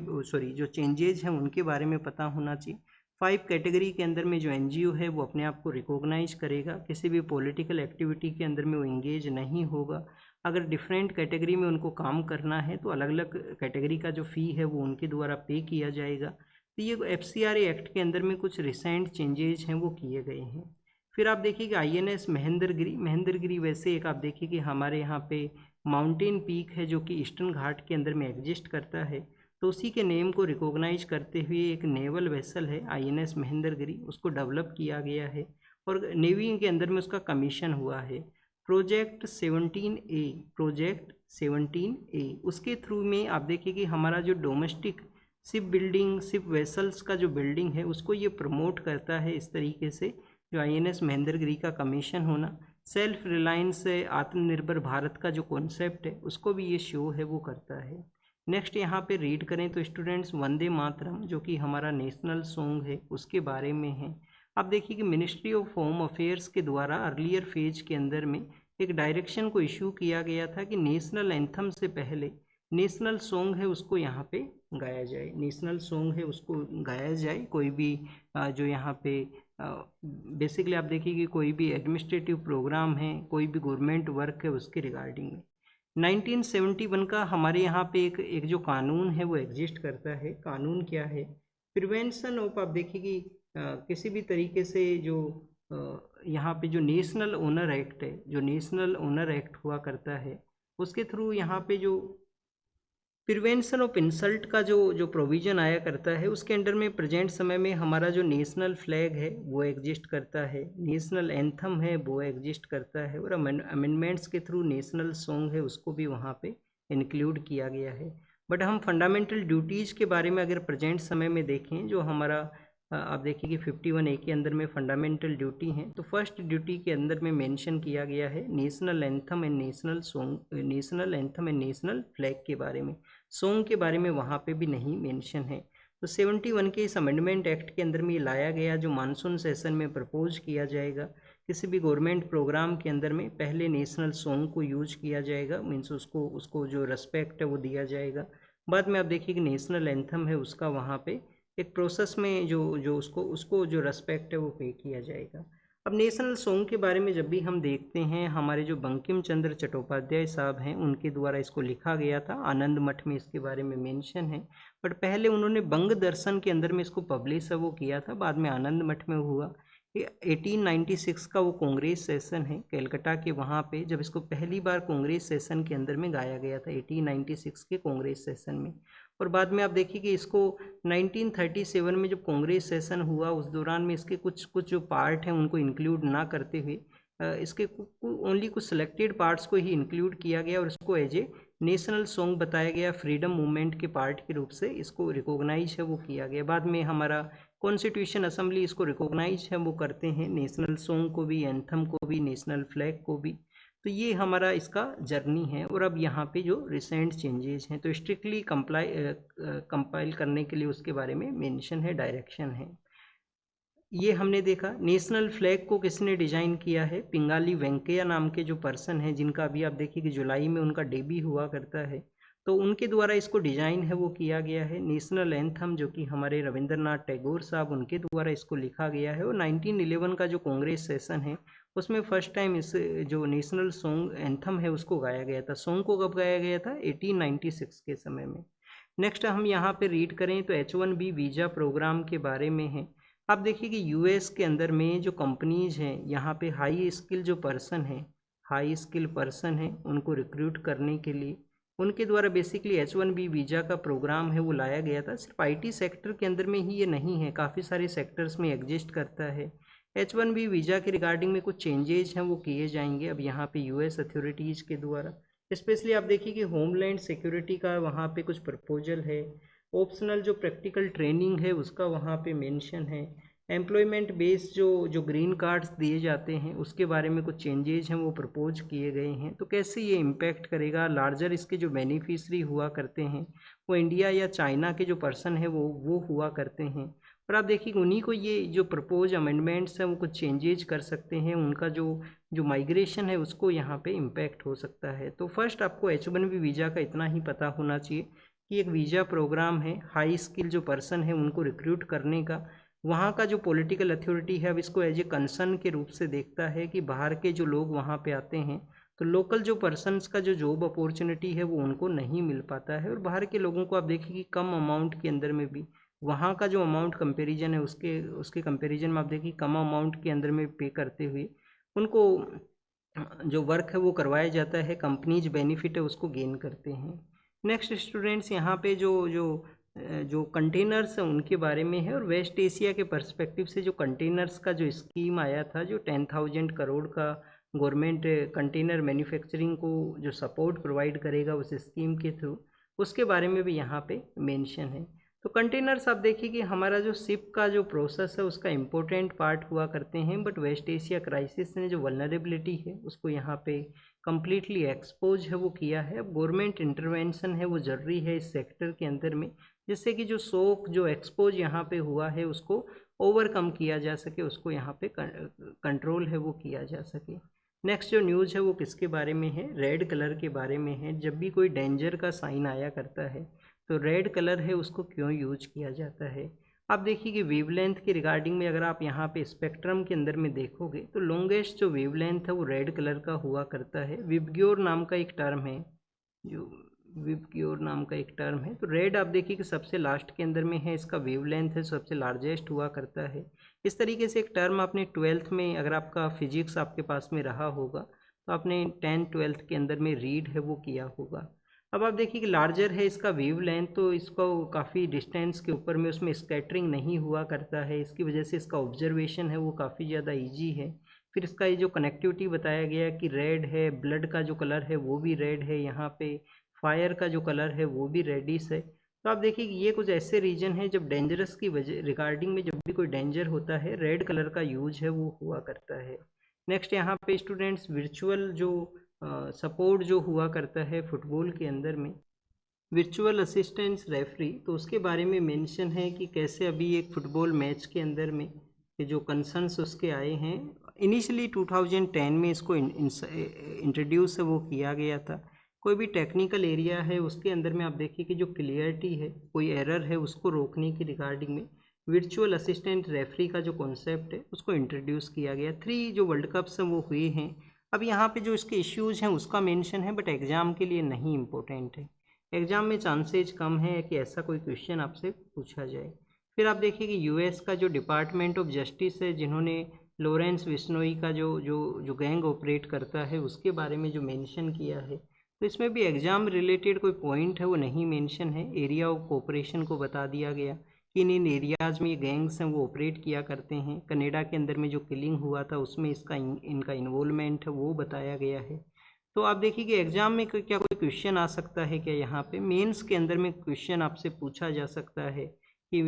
जो चेंजेज हैं उनके बारे में पता होना चाहिए। 5 कैटेगरी के अंदर में जो NGO है वो अपने आप को रिकॉग्नाइज करेगा, किसी भी पॉलिटिकल एक्टिविटी के अंदर में वो इंगेज नहीं होगा। अगर डिफरेंट कैटेगरी में उनको काम करना है तो अलग अलग कैटेगरी का जो फ़ी है वो उनके द्वारा पे किया जाएगा। तो ये FCRA एक्ट के अंदर में कुछ रिसेंट चेंजेज हैं वो किए गए हैं। फिर आप देखिए कि INS महेंद्रगिरी वैसे एक आप देखिए कि हमारे यहाँ पे माउंटेन पीक है जो कि ईस्टर्न घाट के अंदर में एग्जिस्ट करता है। तो उसी के नेम को रिकॉग्नाइज करते हुए एक नेवल वेसल है INS महेंद्रगिरी, उसको डेवलप किया गया है और नेवी के अंदर में उसका कमीशन हुआ है। प्रोजेक्ट 17A उसके थ्रू में आप देखिए कि हमारा जो डोमेस्टिक शिप वेसल्स का जो बिल्डिंग है उसको ये प्रमोट करता है। इस तरीके से जो INS महेंद्रगिरी का कमीशन होना सेल्फ रिलायंस आत्मनिर्भर भारत का जो कॉन्सेप्ट है उसको भी ये शो है वो करता है। नेक्स्ट यहाँ पे रीड करें तो स्टूडेंट्स वंदे मातरम जो कि हमारा नेशनल सॉन्ग है उसके बारे में है। आप देखिए कि मिनिस्ट्री ऑफ होम अफेयर्स के द्वारा अर्लियर फेज के अंदर में एक डायरेक्शन को इशू किया गया था कि नेशनल एंथम से पहले नेशनल सॉन्ग है उसको यहाँ पे गाया जाए, नेशनल सॉन्ग है उसको गाया जाए। कोई भी जो यहाँ पे बेसिकली आप देखिए कि कोई भी एडमिनिस्ट्रेटिव प्रोग्राम है, कोई भी गवर्नमेंट वर्क है उसके रिगार्डिंग में। 1971 का हमारे यहाँ पे एक जो कानून है वो एग्जिस्ट करता है। कानून क्या है? प्रिवेंशन ऑफ, आप देखिए कि किसी भी तरीके से जो यहाँ पे जो नेशनल ओनर एक्ट है, जो नेशनल ओनर एक्ट हुआ करता है उसके थ्रू यहाँ पे जो प्रिवेंशन ऑफ इंसल्ट का जो प्रोविज़न आया करता है उसके अंडर में प्रेजेंट समय में हमारा जो नेशनल फ्लैग है वो एग्जिस्ट करता है, नेशनल एंथम है वो एग्जिस्ट करता है और अमेंडमेंट्स के थ्रू नेशनल सॉन्ग है उसको भी वहाँ पे इंक्लूड किया गया है। बट हम फंडामेंटल ड्यूटीज़ के बारे में अगर प्रेजेंट समय में देखें, जो हमारा आप देखिए कि 51A के अंदर में फंडामेंटल ड्यूटी हैं, तो फर्स्ट ड्यूटी के अंदर में मेंशन किया गया है national anthem and national song, national anthem and national flag के बारे में। सॉन्ग के बारे में वहाँ पे भी नहीं मेंशन है। तो 71 के इस अमेंडमेंट एक्ट के अंदर में ये लाया गया, जो मानसून सेशन में प्रपोज किया जाएगा, किसी भी गवर्नमेंट प्रोग्राम के अंदर में पहले नेशनल सॉन्ग को यूज किया जाएगा, मीन्स उसको जो रेस्पेक्ट है वो दिया जाएगा। बाद में आप देखिए कि नेशनल एंथम है उसका वहाँ पे एक प्रोसेस में जो उसको उसको जो रेस्पेक्ट है वो पे किया जाएगा। अब नेशनल सॉन्ग के बारे में जब भी हम देखते हैं, हमारे जो बंकिम चंद्र चट्टोपाध्याय साहब हैं उनके द्वारा इसको लिखा गया था, आनंद मठ में इसके बारे में मेंशन है। बट पहले उन्होंने बंग दर्शन के अंदर में इसको पब्लिश है वो किया था, बाद में आनंद मठ में हुआ। 1896 का वो कांग्रेस सेशन है कलकत्ता के, वहाँ पे जब इसको पहली बार कांग्रेस सेशन के अंदर में गाया गया था 1896 के कांग्रेस सेशन में। और बाद में आप देखिए कि इसको 1937 में जब कांग्रेस सेशन हुआ उस दौरान में इसके कुछ कुछ जो पार्ट हैं उनको इंक्लूड ना करते हुए इसके ओनली कुछ सिलेक्टेड पार्ट्स को ही इंक्लूड किया गया और इसको एज ए नेशनल सॉन्ग बताया गया, फ्रीडम मूवमेंट के पार्ट के रूप से इसको रिकॉग्नाइज है वो किया गया। बाद में हमारा कॉन्स्टिट्यूशन असेंबली इसको रिकॉग्नाइज है वो करते हैं, नेशनल सॉन्ग को भी, एंथम को भी, नेशनल फ्लैग को भी। तो ये हमारा इसका जर्नी है। और अब यहाँ पे जो रिसेंट चेंजेस हैं तो स्ट्रिक्टली कंपाइल करने के लिए उसके बारे में मेंशन है, डायरेक्शन है। ये हमने देखा। नेशनल फ्लैग को किसने डिजाइन किया है? पिंगाली वेंकैया नाम के जो पर्सन हैं, जिनका अभी आप देखिए कि जुलाई में उनका डेब्यू हुआ करता है, तो उनके द्वारा इसको डिजाइन है वो किया गया है। नेशनल एंथम जो कि हमारे रविंद्रनाथ टैगोर साहब, उनके द्वारा इसको लिखा गया है। और 1911 का जो कांग्रेस सेशन है उसमें फर्स्ट टाइम इस जो नेशनल सॉन्ग एंथम है उसको गाया गया था। सॉन्ग को कब गाया गया था? 1896 के समय में। नेक्स्ट हम यहाँ पे रीड करें तो H1B वीज़ा प्रोग्राम के बारे में है। आप देखिए कि यूएस के अंदर में जो कंपनीज हैं, यहाँ पे हाई स्किल जो पर्सन है, हाई स्किल पर्सन है, उनको रिक्रूट करने के लिए उनके द्वारा बेसिकली H1B वीज़ा का प्रोग्राम है वो लाया गया था। सिर्फ IT सेक्टर के अंदर में ही ये नहीं है, काफ़ी सारे सेक्टर्स में एग्जिस्ट करता है। H1B वीज़ा के रिगार्डिंग में कुछ चेंजेज हैं वो किए जाएंगे अब यहाँ पे यूएस अथॉरिटीज़ के द्वारा। स्पेशली आप देखिए कि होमलैंड सिक्योरिटी का वहाँ पे कुछ प्रपोजल है। ऑप्शनल जो प्रैक्टिकल ट्रेनिंग है उसका वहाँ पे मेंशन है। एम्प्लॉयमेंट बेस्ड जो ग्रीन कार्ड्स दिए जाते हैं उसके बारे में कुछ चेंजेज हैं वो प्रपोज किए गए हैं। तो कैसे ये इम्पैक्ट करेगा? लार्जर इसके जो बेनिफिशरी हुआ करते हैं वो इंडिया या चाइना के जो पर्सन है वो हुआ करते हैं। और आप देखिए उन्हीं को ये जो प्रपोज अमेंडमेंट्स हैं वो कुछ चेंजेज कर सकते हैं, उनका जो माइग्रेशन है उसको यहाँ पे इम्पैक्ट हो सकता है। तो फर्स्ट आपको H1B वीज़ा का इतना ही पता होना चाहिए कि एक वीज़ा प्रोग्राम है, हाई स्किल जो पर्सन है उनको रिक्रूट करने का। वहाँ का जो पॉलिटिकल अथॉरिटी है अब इसको एज ए कंसर्न के रूप से देखता है कि बाहर के जो लोग वहाँ पे आते हैं तो लोकल जो पर्सनस का जो जॉब अपॉर्चुनिटी है वो उनको नहीं मिल पाता है। और बाहर के लोगों को आप देखिए कि कम अमाउंट के अंदर में भी वहाँ का जो अमाउंट कंपैरिजन है उसके कंपैरिजन में आप देखिए कम अमाउंट के अंदर में पे करते हुए उनको जो वर्क है वो करवाया जाता है, कंपनीज बेनिफिट है उसको गेन करते हैं। नेक्स्ट स्टूडेंट्स यहाँ पे जो कंटेनर्स हैं उनके बारे में है। और वेस्ट एशिया के पर्सपेक्टिव से जो कंटेनर्स का जो स्कीम आया था, जो 10,000 करोड़ का गवर्नमेंट कंटेनर मैन्युफैक्चरिंग को जो सपोर्ट प्रोवाइड करेगा उस स्कीम के थ्रू, उसके बारे में भी यहाँ पे मेंशन है। तो कंटेनर्स आप देखिए कि हमारा जो शिप का जो प्रोसेस है उसका इम्पोर्टेंट पार्ट हुआ करते हैं, बट वेस्ट एशिया क्राइसिस ने जो वल्नरेबिलिटी है उसको यहाँ पे कम्प्लीटली एक्सपोज है वो किया है। अब गवर्नमेंट इंटरवेंशन है वो ज़रूरी है इस सेक्टर के अंदर में, जिससे कि जो शोक जो एक्सपोज यहाँ पे हुआ है उसको ओवरकम किया जा सके, उसको यहाँ पे कंट्रोल है वो किया जा सके। नेक्स्ट जो न्यूज़ है वो किसके बारे में है? रेड कलर के बारे में है। जब भी कोई डेंजर का साइन आया करता है तो रेड कलर है उसको क्यों यूज किया जाता है? आप देखिए कि वेवलेंथ के रिगार्डिंग में अगर आप यहाँ पे स्पेक्ट्रम के अंदर में देखोगे तो लॉन्गेस्ट जो वेवलेंथ है वो रेड कलर का हुआ करता है। विबग्योर नाम का एक टर्म है, जो विबग्योर नाम का एक टर्म है। तो रेड आप देखिए कि सबसे लास्ट के अंदर में है, इसका वेवलेंथ है सबसे लार्जेस्ट हुआ करता है। इस तरीके से एक टर्म आपने 12th में, अगर आपका फिजिक्स आपके पास में रहा होगा तो आपने 10th-12th के अंदर में रीड है वो किया होगा। अब आप देखिए कि लार्जर है इसका वेव लेंथ, तो इसको काफ़ी डिस्टेंस के ऊपर में उसमें स्कैटरिंग नहीं हुआ करता है, इसकी वजह से इसका ऑब्जर्वेशन है वो काफ़ी ज़्यादा इजी है। फिर इसका ये जो कनेक्टिविटी बताया गया कि रेड है, ब्लड का जो कलर है वो भी रेड है, यहाँ पे फायर का जो कलर है वो भी रेडिश है। तो आप देखिए कि ये कुछ ऐसे रीजन है जब डेंजरस की वजह रिगार्डिंग में जब भी कोई डेंजर होता है रेड कलर का यूज है वो हुआ करता है। नेक्स्ट यहाँ पे स्टूडेंट्स वर्चुअल जो सपोर्ट जो हुआ करता है फुटबॉल के अंदर में, वर्चुअल असिस्टेंस रेफरी, तो उसके बारे में मेंशन है कि कैसे अभी एक फुटबॉल मैच के अंदर में ये जो कंसर्न्स उसके आए हैं। इनिशियली 2010 में इसको इंट्रोड्यूस वो किया गया था। कोई भी टेक्निकल एरिया है उसके अंदर में आप देखिए कि जो क्लियरिटी है, कोई एरर है उसको रोकने की रिगार्डिंग में वर्चुअल असिस्टेंट रेफरी का जो कॉन्सेप्ट है उसको इंट्रोड्यूस किया गया। 3 जो वर्ल्ड कप्स हैं वो हुए हैं। अब यहाँ पे जो इसके इश्यूज हैं उसका मेंशन है, बट एग्जाम के लिए नहीं इम्पोर्टेंट है। एग्जाम में चांसेज कम है कि ऐसा कोई क्वेश्चन आपसे पूछा जाए। फिर आप देखिए कि यूएस का जो डिपार्टमेंट ऑफ जस्टिस है, जिन्होंने लॉरेंस बिश्नोई का जो जो जो गैंग ऑपरेट करता है उसके बारे में जो मेंशन किया है, तो इसमें भी एग्जाम रिलेटेड कोई पॉइंट है वो नहीं मेंशन है। एरिया ऑफ कोऑपरेशन को बता दिया गया कि इन इन एरियाज में ये गैंग्स हैं वो ऑपरेट किया करते हैं। कनाडा के अंदर में जो किलिंग हुआ था उसमें इसका इनका इन्वॉल्वमेंट है वो बताया गया है। तो आप देखिए कि एग्जाम में क्या कोई क्वेश्चन आ सकता है क्या, यहाँ पे मेंस के अंदर में क्वेश्चन आपसे पूछा जा सकता है कि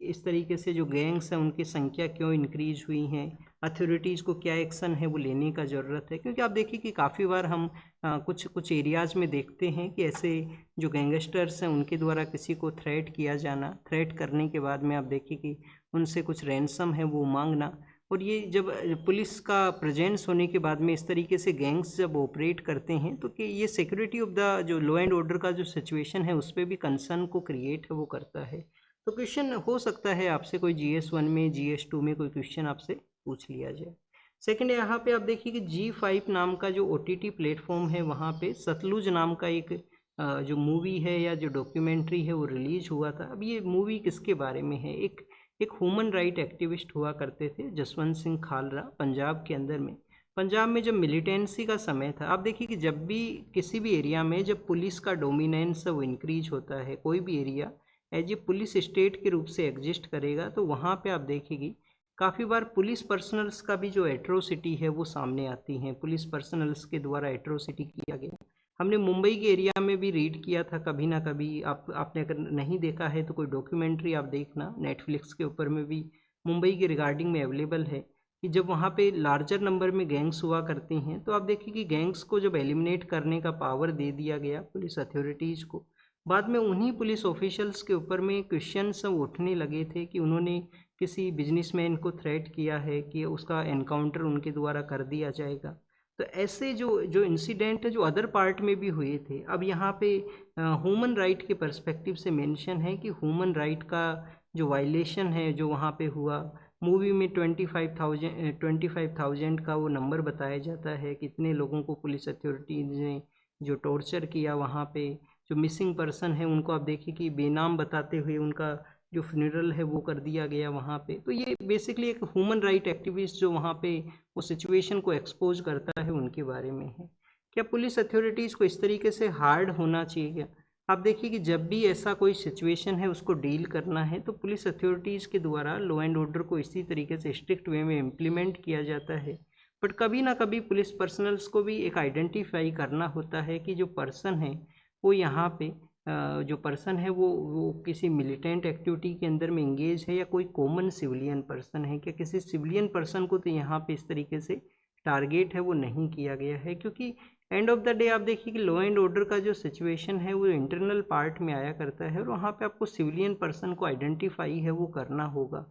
इस तरीके से जो गैंग्स हैं उनकी संख्या क्यों इंक्रीज हुई हैं, अथॉरिटीज़ को क्या एक्शन है वो लेने का ज़रूरत है। क्योंकि आप देखिए कि काफ़ी बार हम कुछ कुछ एरियाज़ में देखते हैं कि ऐसे जो गैंगस्टर्स हैं उनके द्वारा किसी को थ्रेट किया जाना, थ्रेट करने के बाद में आप देखिए कि उनसे कुछ रैंसम है वो मांगना, और ये जब पुलिस का प्रेजेंस होने के बाद में इस तरीके से गैंग्स जब ऑपरेट करते हैं तो कि ये सिक्योरिटी ऑफ द जो लॉ एंड ऑर्डर का जो सिचुएशन है उस पर भी कंसर्न को क्रिएट है वो करता है। तो क्वेश्चन हो सकता है आपसे कोई GS1 में GS2 में कोई क्वेश्चन आपसे पूछ लिया जाए। सेकंड यहाँ पे आप देखिए कि G5 नाम का जो OTT प्लेटफॉर्म है वहाँ पे सतलुज नाम का एक जो मूवी है या जो डॉक्यूमेंट्री है वो रिलीज हुआ था। अब ये मूवी किसके बारे में है, एक ह्यूमन राइट एक्टिविस्ट हुआ करते थे जसवंत सिंह खालरा, पंजाब के अंदर में। पंजाब में जब मिलिटेंसी का समय था, आप देखिए कि जब भी किसी भी एरिया में जब पुलिस का डोमिनेंस वो इंक्रीज होता है, कोई भी area as a police state के रूप से एग्जिस्ट करेगा, तो वहाँ पे आप देखेंगे काफ़ी बार पुलिस पर्सनल्स का भी जो एट्रोसिटी है वो सामने आती हैं, पुलिस पर्सनल्स के द्वारा एट्रोसिटी किया गया। हमने मुंबई के एरिया में भी रीड किया था कभी ना कभी, आपने अगर नहीं देखा है तो कोई डॉक्यूमेंट्री आप देखना, नेटफ्लिक्स के ऊपर में भी मुंबई के रिगार्डिंग में अवेलेबल है कि जब वहाँ पे लार्जर नंबर में गैंग्स हुआ करती हैं तो आप देखिए कि गैंग्स को जब एलिमिनेट करने का पावर दे दिया गया पुलिस अथॉरिटीज़ को, बाद में उन्हीं पुलिस ऑफिशियल्स के ऊपर में क्वेश्चंस उठने लगे थे कि उन्होंने किसी बिजनेसमैन को थ्रेट किया है कि उसका एनकाउंटर उनके द्वारा कर दिया जाएगा। तो ऐसे जो जो इंसिडेंट है जो अदर पार्ट में भी हुए थे, अब यहाँ पे ह्यूमन राइट के पर्सपेक्टिव से मेंशन है कि ह्यूमन राइट का जो वायलेशन है जो वहाँ पे हुआ, मूवी में 25,000 का वो नंबर बताया जाता है, कितने लोगों को पुलिस अथॉरिटीज़ ने जो टॉर्चर किया वहाँ पे। जो मिसिंग पर्सन है उनको आप देखिए कि बेनाम बताते हुए उनका जो फ्यूनरल है वो कर दिया गया वहाँ पे। तो ये बेसिकली एक ह्यूमन राइट एक्टिविस्ट जो वहाँ पे वो सिचुएशन को एक्सपोज करता है उनके बारे में है। क्या पुलिस अथॉरिटीज़ को इस तरीके से हार्ड होना चाहिए क्या? आप देखिए कि जब भी ऐसा कोई सिचुएशन है उसको डील करना है तो पुलिस अथॉरिटीज़ के द्वारा लॉ एंड ऑर्डर को इसी तरीके से स्ट्रिक्ट वे में इम्प्लीमेंट किया जाता है। बट कभी ना कभी पुलिस पर्सनल्स को भी एक आइडेंटिफाई करना होता है कि जो पर्सन है वो यहाँ पे जो पर्सन है वो किसी मिलिटेंट एक्टिविटी के अंदर में इंगेज है या कोई कॉमन सिविलियन पर्सन है। क्या किसी सिविलियन पर्सन को तो यहाँ पे इस तरीके से टारगेट है वो नहीं किया गया है, क्योंकि एंड ऑफ द डे आप देखिए कि लॉ एंड ऑर्डर का जो सिचुएशन है वो इंटरनल पार्ट में आया करता है और वहाँ पे आपको सिविलियन पर्सन को आइडेंटिफाई है वो करना होगा।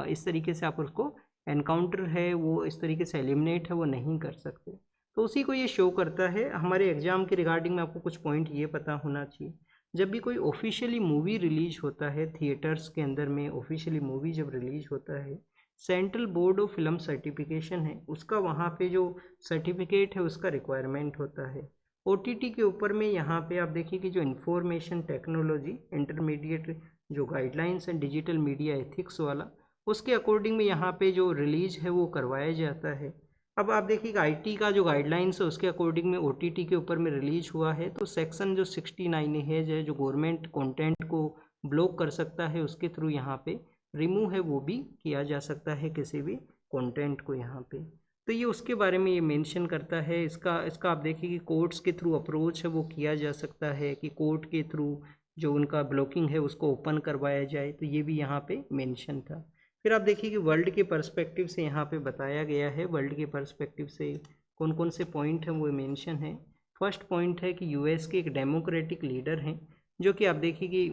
इस तरीके से आप उसको एनकाउंटर है वो इस तरीके से एलिमिनेट है वो नहीं कर सकते। तो उसी को ये शो करता है। हमारे एग्जाम के रिगार्डिंग में आपको कुछ पॉइंट ये पता होना चाहिए, जब भी कोई ऑफिशियली मूवी रिलीज होता है थिएटर्स के अंदर में, ऑफिशियली मूवी जब रिलीज होता है, central board of film certification है उसका वहाँ पे जो सर्टिफिकेट है उसका रिक्वायरमेंट होता है। OTT के ऊपर में यहाँ पे आप देखिए कि जो इंफॉर्मेशन टेक्नोलॉजी इंटरमीडिएट जो गाइडलाइंस है डिजिटल मीडिया एथिक्स वाला, उसके अकॉर्डिंग में यहाँ पे जो रिलीज है वो करवाया जाता है। अब आप देखिएगा IT का जो गाइडलाइंस है उसके अकॉर्डिंग में OTT के ऊपर में रिलीज हुआ है तो सेक्शन जो 69 है जो गवर्नमेंट कंटेंट को ब्लॉक कर सकता है उसके थ्रू यहाँ पे रिमूव है वो भी किया जा सकता है किसी भी कंटेंट को यहाँ पे। तो ये उसके बारे में ये मेंशन करता है। इसका इसका आप देखिए कि कोर्ट्स के थ्रू अप्रोच है वो किया जा सकता है कि कोर्ट के थ्रू जो उनका ब्लॉकिंग है उसको ओपन करवाया जाए, तो ये भी यहाँ पे मेंशन था। फिर आप देखिए कि वर्ल्ड के पर्सपेक्टिव से यहाँ पे बताया गया है, वर्ल्ड के पर्सपेक्टिव से कौन कौन से पॉइंट हैं वो मेंशन है। फर्स्ट पॉइंट है कि यूएस के एक डेमोक्रेटिक लीडर हैं, जो कि आप देखिए कि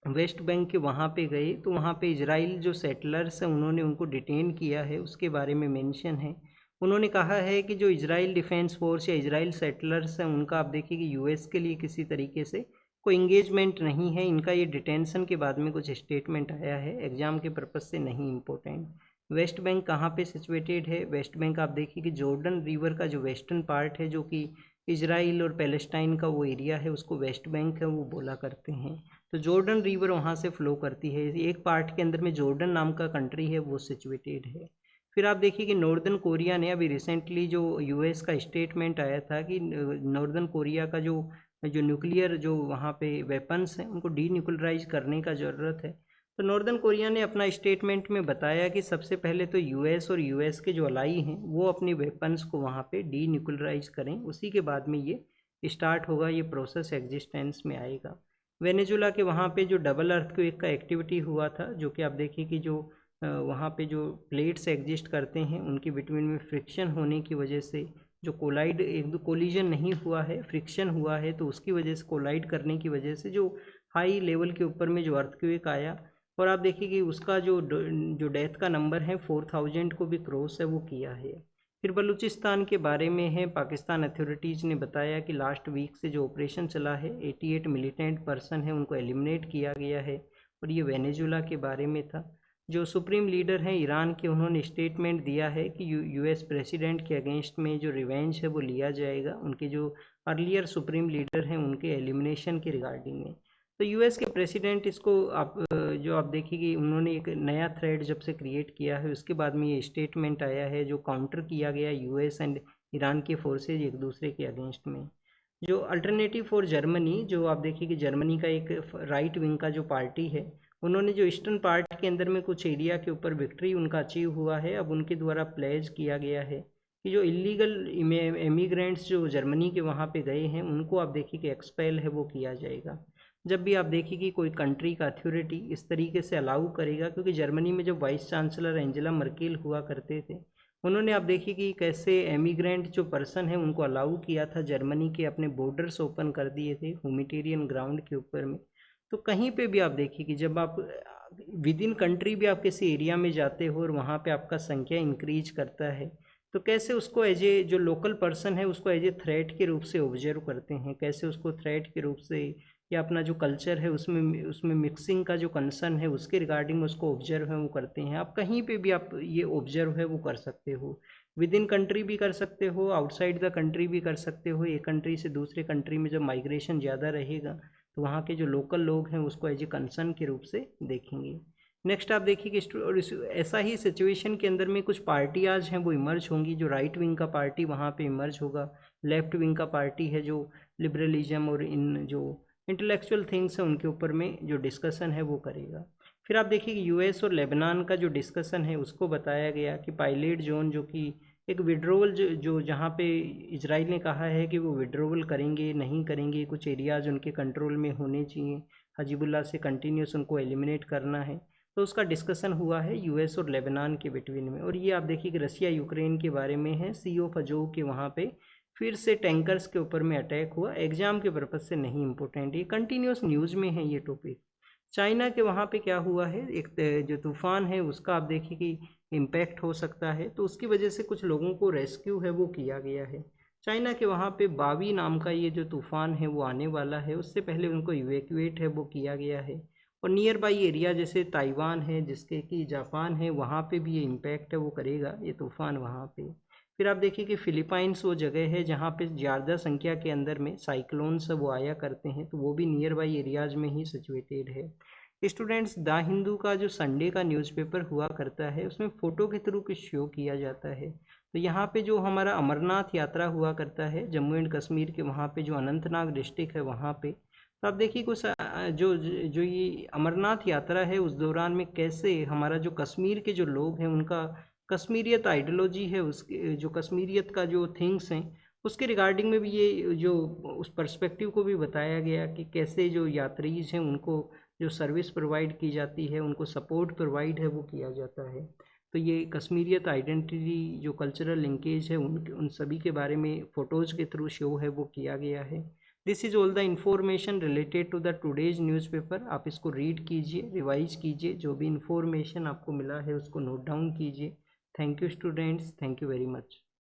वेस्ट बैंक के वहाँ पे गए, तो वहाँ पे इजराइल जो सेटलर्स हैं उन्होंने उनको डिटेन किया है, उसके बारे में मेंशन है। उन्होंने कहा है कि जो इजराइल डिफेंस फोर्स या इजराइल सेटलर्स हैं उनका आप देखिए कि यूएस के लिए किसी तरीके से कोई इंगेजमेंट नहीं है। इनका ये डिटेंशन के बाद में कुछ स्टेटमेंट आया है, एग्जाम के पर्पज़ से नहीं इम्पोर्टेंट। वेस्ट बैंक कहाँ पे सिचुएटेड है? वेस्ट बैंक आप देखिए कि जॉर्डन रिवर का जो वेस्टर्न पार्ट है, जो कि इजराइल और पैलेस्टाइन का वो एरिया है, उसको वेस्ट बैंक है वो बोला करते हैं। तो जॉर्डन रिवर वहाँ से फ्लो करती है, एक पार्ट के अंदर में जॉर्डन नाम का कंट्री है वो सिचुएटेड है। फिर आप देखिए कि नॉर्दर्न कोरिया ने अभी रिसेंटली जो यूएस का स्टेटमेंट आया था कि नॉर्दर्न कोरिया का जो जो न्यूक्लियर जो वहाँ पे वेपन्स हैं उनको डीन्यूक्लियराइज करने का ज़रूरत है। तो नॉर्दर्न कोरिया ने अपना स्टेटमेंट में बताया कि सबसे पहले तो यूएस और यूएस के जो अलाई हैं वो अपने वेपन्स को वहाँ पे डीन्यूक्लियराइज करें, उसी के बाद में ये स्टार्ट होगा, ये प्रोसेस एग्जिस्टेंस में आएगा। वेनेजुला के वहाँ पे जो डबल अर्थक्वेक का एक्टिविटी हुआ था, जो कि आप देखिए कि जो वहाँ पे जो प्लेट्स एग्जिस्ट करते हैं उनके बिटवीन में फ्रिक्शन होने की वजह से जो कोलाइड एक दो कोलिजन नहीं हुआ है, फ्रिक्शन हुआ है, तो उसकी वजह से कोलाइड करने की वजह से जो हाई लेवल के ऊपर में जो अर्थक्वेक आया, और आप देखिए कि उसका जो डेथ का नंबर है 4000 को भी क्रॉस है वो किया है। फिर बलूचिस्तान के बारे में है, पाकिस्तान अथॉरिटीज़ ने बताया कि लास्ट वीक से जो ऑपरेशन चला है 88 मिलिटेंट पर्सन है उनको एलिमिनेट किया गया है, और ये वेनेजुला के बारे में था। जो सुप्रीम लीडर हैं ईरान के, उन्होंने स्टेटमेंट दिया है कि यूएस प्रेसिडेंट के अगेंस्ट में जो रिवेंज है वो लिया जाएगा, उनके जो अर्लियर सुप्रीम लीडर हैं उनके एलिमिनेशन के रिगार्डिंग में। तो यूएस के प्रेसिडेंट इसको जो आप देखिए कि उन्होंने एक नया थ्रेड जब से क्रिएट किया है उसके बाद में ये स्टेटमेंट आया है, जो काउंटर किया गया यूएस एंड ईरान के फोर्सेज एक दूसरे के अगेंस्ट में। जो अल्टरनेटिव फॉर जर्मनी, जो आप देखिए कि जर्मनी का एक राइट विंग का जो पार्टी है, उन्होंने जो ईस्टर्न पार्ट के अंदर में कुछ एरिया के ऊपर विक्ट्री उनका अचीव हुआ है। अब उनके द्वारा प्लेज किया गया है कि जो इलीगल इमिग्रेंट्स जो जर्मनी के वहाँ पे गए हैं उनको आप देखिए कि एक्सपेल है वो किया जाएगा। जब भी आप देखिए कि कोई कंट्री का अथॉरिटी इस तरीके से अलाउ करेगा, क्योंकि जर्मनी में जो वाइस चांसलर एंजेला मर्केल हुआ करते थे, उन्होंने आप देखिए कि कैसे एमिग्रेंट जो पर्सन है उनको अलाउ किया था, जर्मनी के अपने बॉर्डर्स ओपन कर दिए थे ह्यूमैनिटेरियन ग्राउंड के ऊपर में। तो कहीं पे भी आप देखिए कि जब आप विद इन कंट्री भी आप किसी एरिया में जाते हो और वहाँ पे आपका संख्या इंक्रीज करता है, तो कैसे उसको एज ए जो लोकल पर्सन है उसको एज ए थ्रेट के रूप से ऑब्जर्व करते हैं, कैसे उसको थ्रेट के रूप से, या अपना जो कल्चर है उसमें मिक्सिंग का जो कंसर्न है उसके रिगार्डिंग उसको ऑब्जर्व है वो करते हैं। आप कहीं पे भी आप ये ऑब्जर्व है वो कर सकते हो, विद इन कंट्री भी कर सकते हो, आउटसाइड द कंट्री भी कर सकते हो। एक कंट्री से दूसरे कंट्री में जब माइग्रेशन ज़्यादा रहेगा तो वहाँ के जो लोकल लोग हैं उसको एज ए कंसर्न के रूप से देखेंगे। नेक्स्ट आप देखिए कि और ऐसा ही सिचुएशन के अंदर में कुछ पार्टियाज हैं वो इमर्ज होंगी। जो राइट विंग का पार्टी वहाँ पे इमर्ज होगा, लेफ्ट विंग का पार्टी है जो लिबरलिज्म और इन जो इंटेलेक्चुअल थिंग्स हैं उनके ऊपर में जो डिस्कशन है वो करेगा। फिर आप देखिए कि यूएस और लेबनान का जो डिस्कशन है उसको बताया गया कि पायलट जोन, जो कि एक विड्रोवल जो जहाँ पे इजराइल ने कहा है कि वो विड्रोवल करेंगे नहीं करेंगे, कुछ एरियाज उनके कंट्रोल में होने चाहिए, हजीबुल्लाह से कंटिन्यूस उनको एलिमिनेट करना है, तो उसका डिस्कशन हुआ है यूएस और लेबनान के बिटवीन में। और ये आप देखिए कि रसिया यूक्रेन के बारे में है, सी ऑफ अजोव के वहाँ पे फिर से टैंकर्स के ऊपर में अटैक हुआ, एग्जाम के पर्पज़ से नहीं इम्पोर्टेंट, ये कंटिन्यूस न्यूज़ में है ये टॉपिक। चाइना के वहाँ पे क्या हुआ है, एक जो तूफ़ान है उसका आप देखिए कि इम्पैक्ट हो सकता है, तो उसकी वजह से कुछ लोगों को रेस्क्यू है वो किया गया है। चाइना के वहाँ पे बावी नाम का ये जो तूफ़ान है वो आने वाला है, उससे पहले उनको इवैक्यूएट है वो किया गया है। और नियर बाई एरिया जैसे ताइवान है, जिसके कि जापान है, वहाँ पे भी ये इम्पैक्ट है वो करेगा ये तूफ़ान वहाँ पे। फिर आप देखिए कि फिलीपाइंस वो जगह है जहाँ पे ज़्यादा संख्या के अंदर में साइक्लोन्स वो आया करते हैं, तो वो भी नियर बाई एरियाज़ में ही सिचुएटेड है। स्टूडेंट्स, द हिंदू का जो संडे का न्यूज़पेपर हुआ करता है उसमें फ़ोटो के थ्रू कुछ शो किया जाता है। तो यहाँ पे जो हमारा अमरनाथ यात्रा हुआ करता है जम्मू एंड कश्मीर के, वहाँ पे जो अनंतनाग डिस्ट्रिक्ट है वहाँ पे, तो आप देखिए कुछ जो जो ये अमरनाथ यात्रा है उस दौरान में कैसे हमारा जो कश्मीर के जो लोग हैं उनका कश्मीरियत आइडियोलॉजी है, उसके जो कश्मीरियत का जो थिंग्स हैं उसके रिगार्डिंग में भी ये जो उस पर्सपेक्टिव को भी बताया गया कि कैसे जो यात्रीज हैं उनको जो सर्विस प्रोवाइड की जाती है, उनको सपोर्ट प्रोवाइड है वो किया जाता है। तो ये कश्मीरियत आइडेंटिटी जो कल्चरल लिंकेज है उन सभी के बारे में फ़ोटोज़ के थ्रू शो है वो किया गया है। This is all the information related to the today's newspaper. आप इसको रीड कीजिए, रिवाइज कीजिए, जो भी इंफॉर्मेशन आपको मिला है उसको नोट डाउन कीजिए। Thank you students, thank you very much.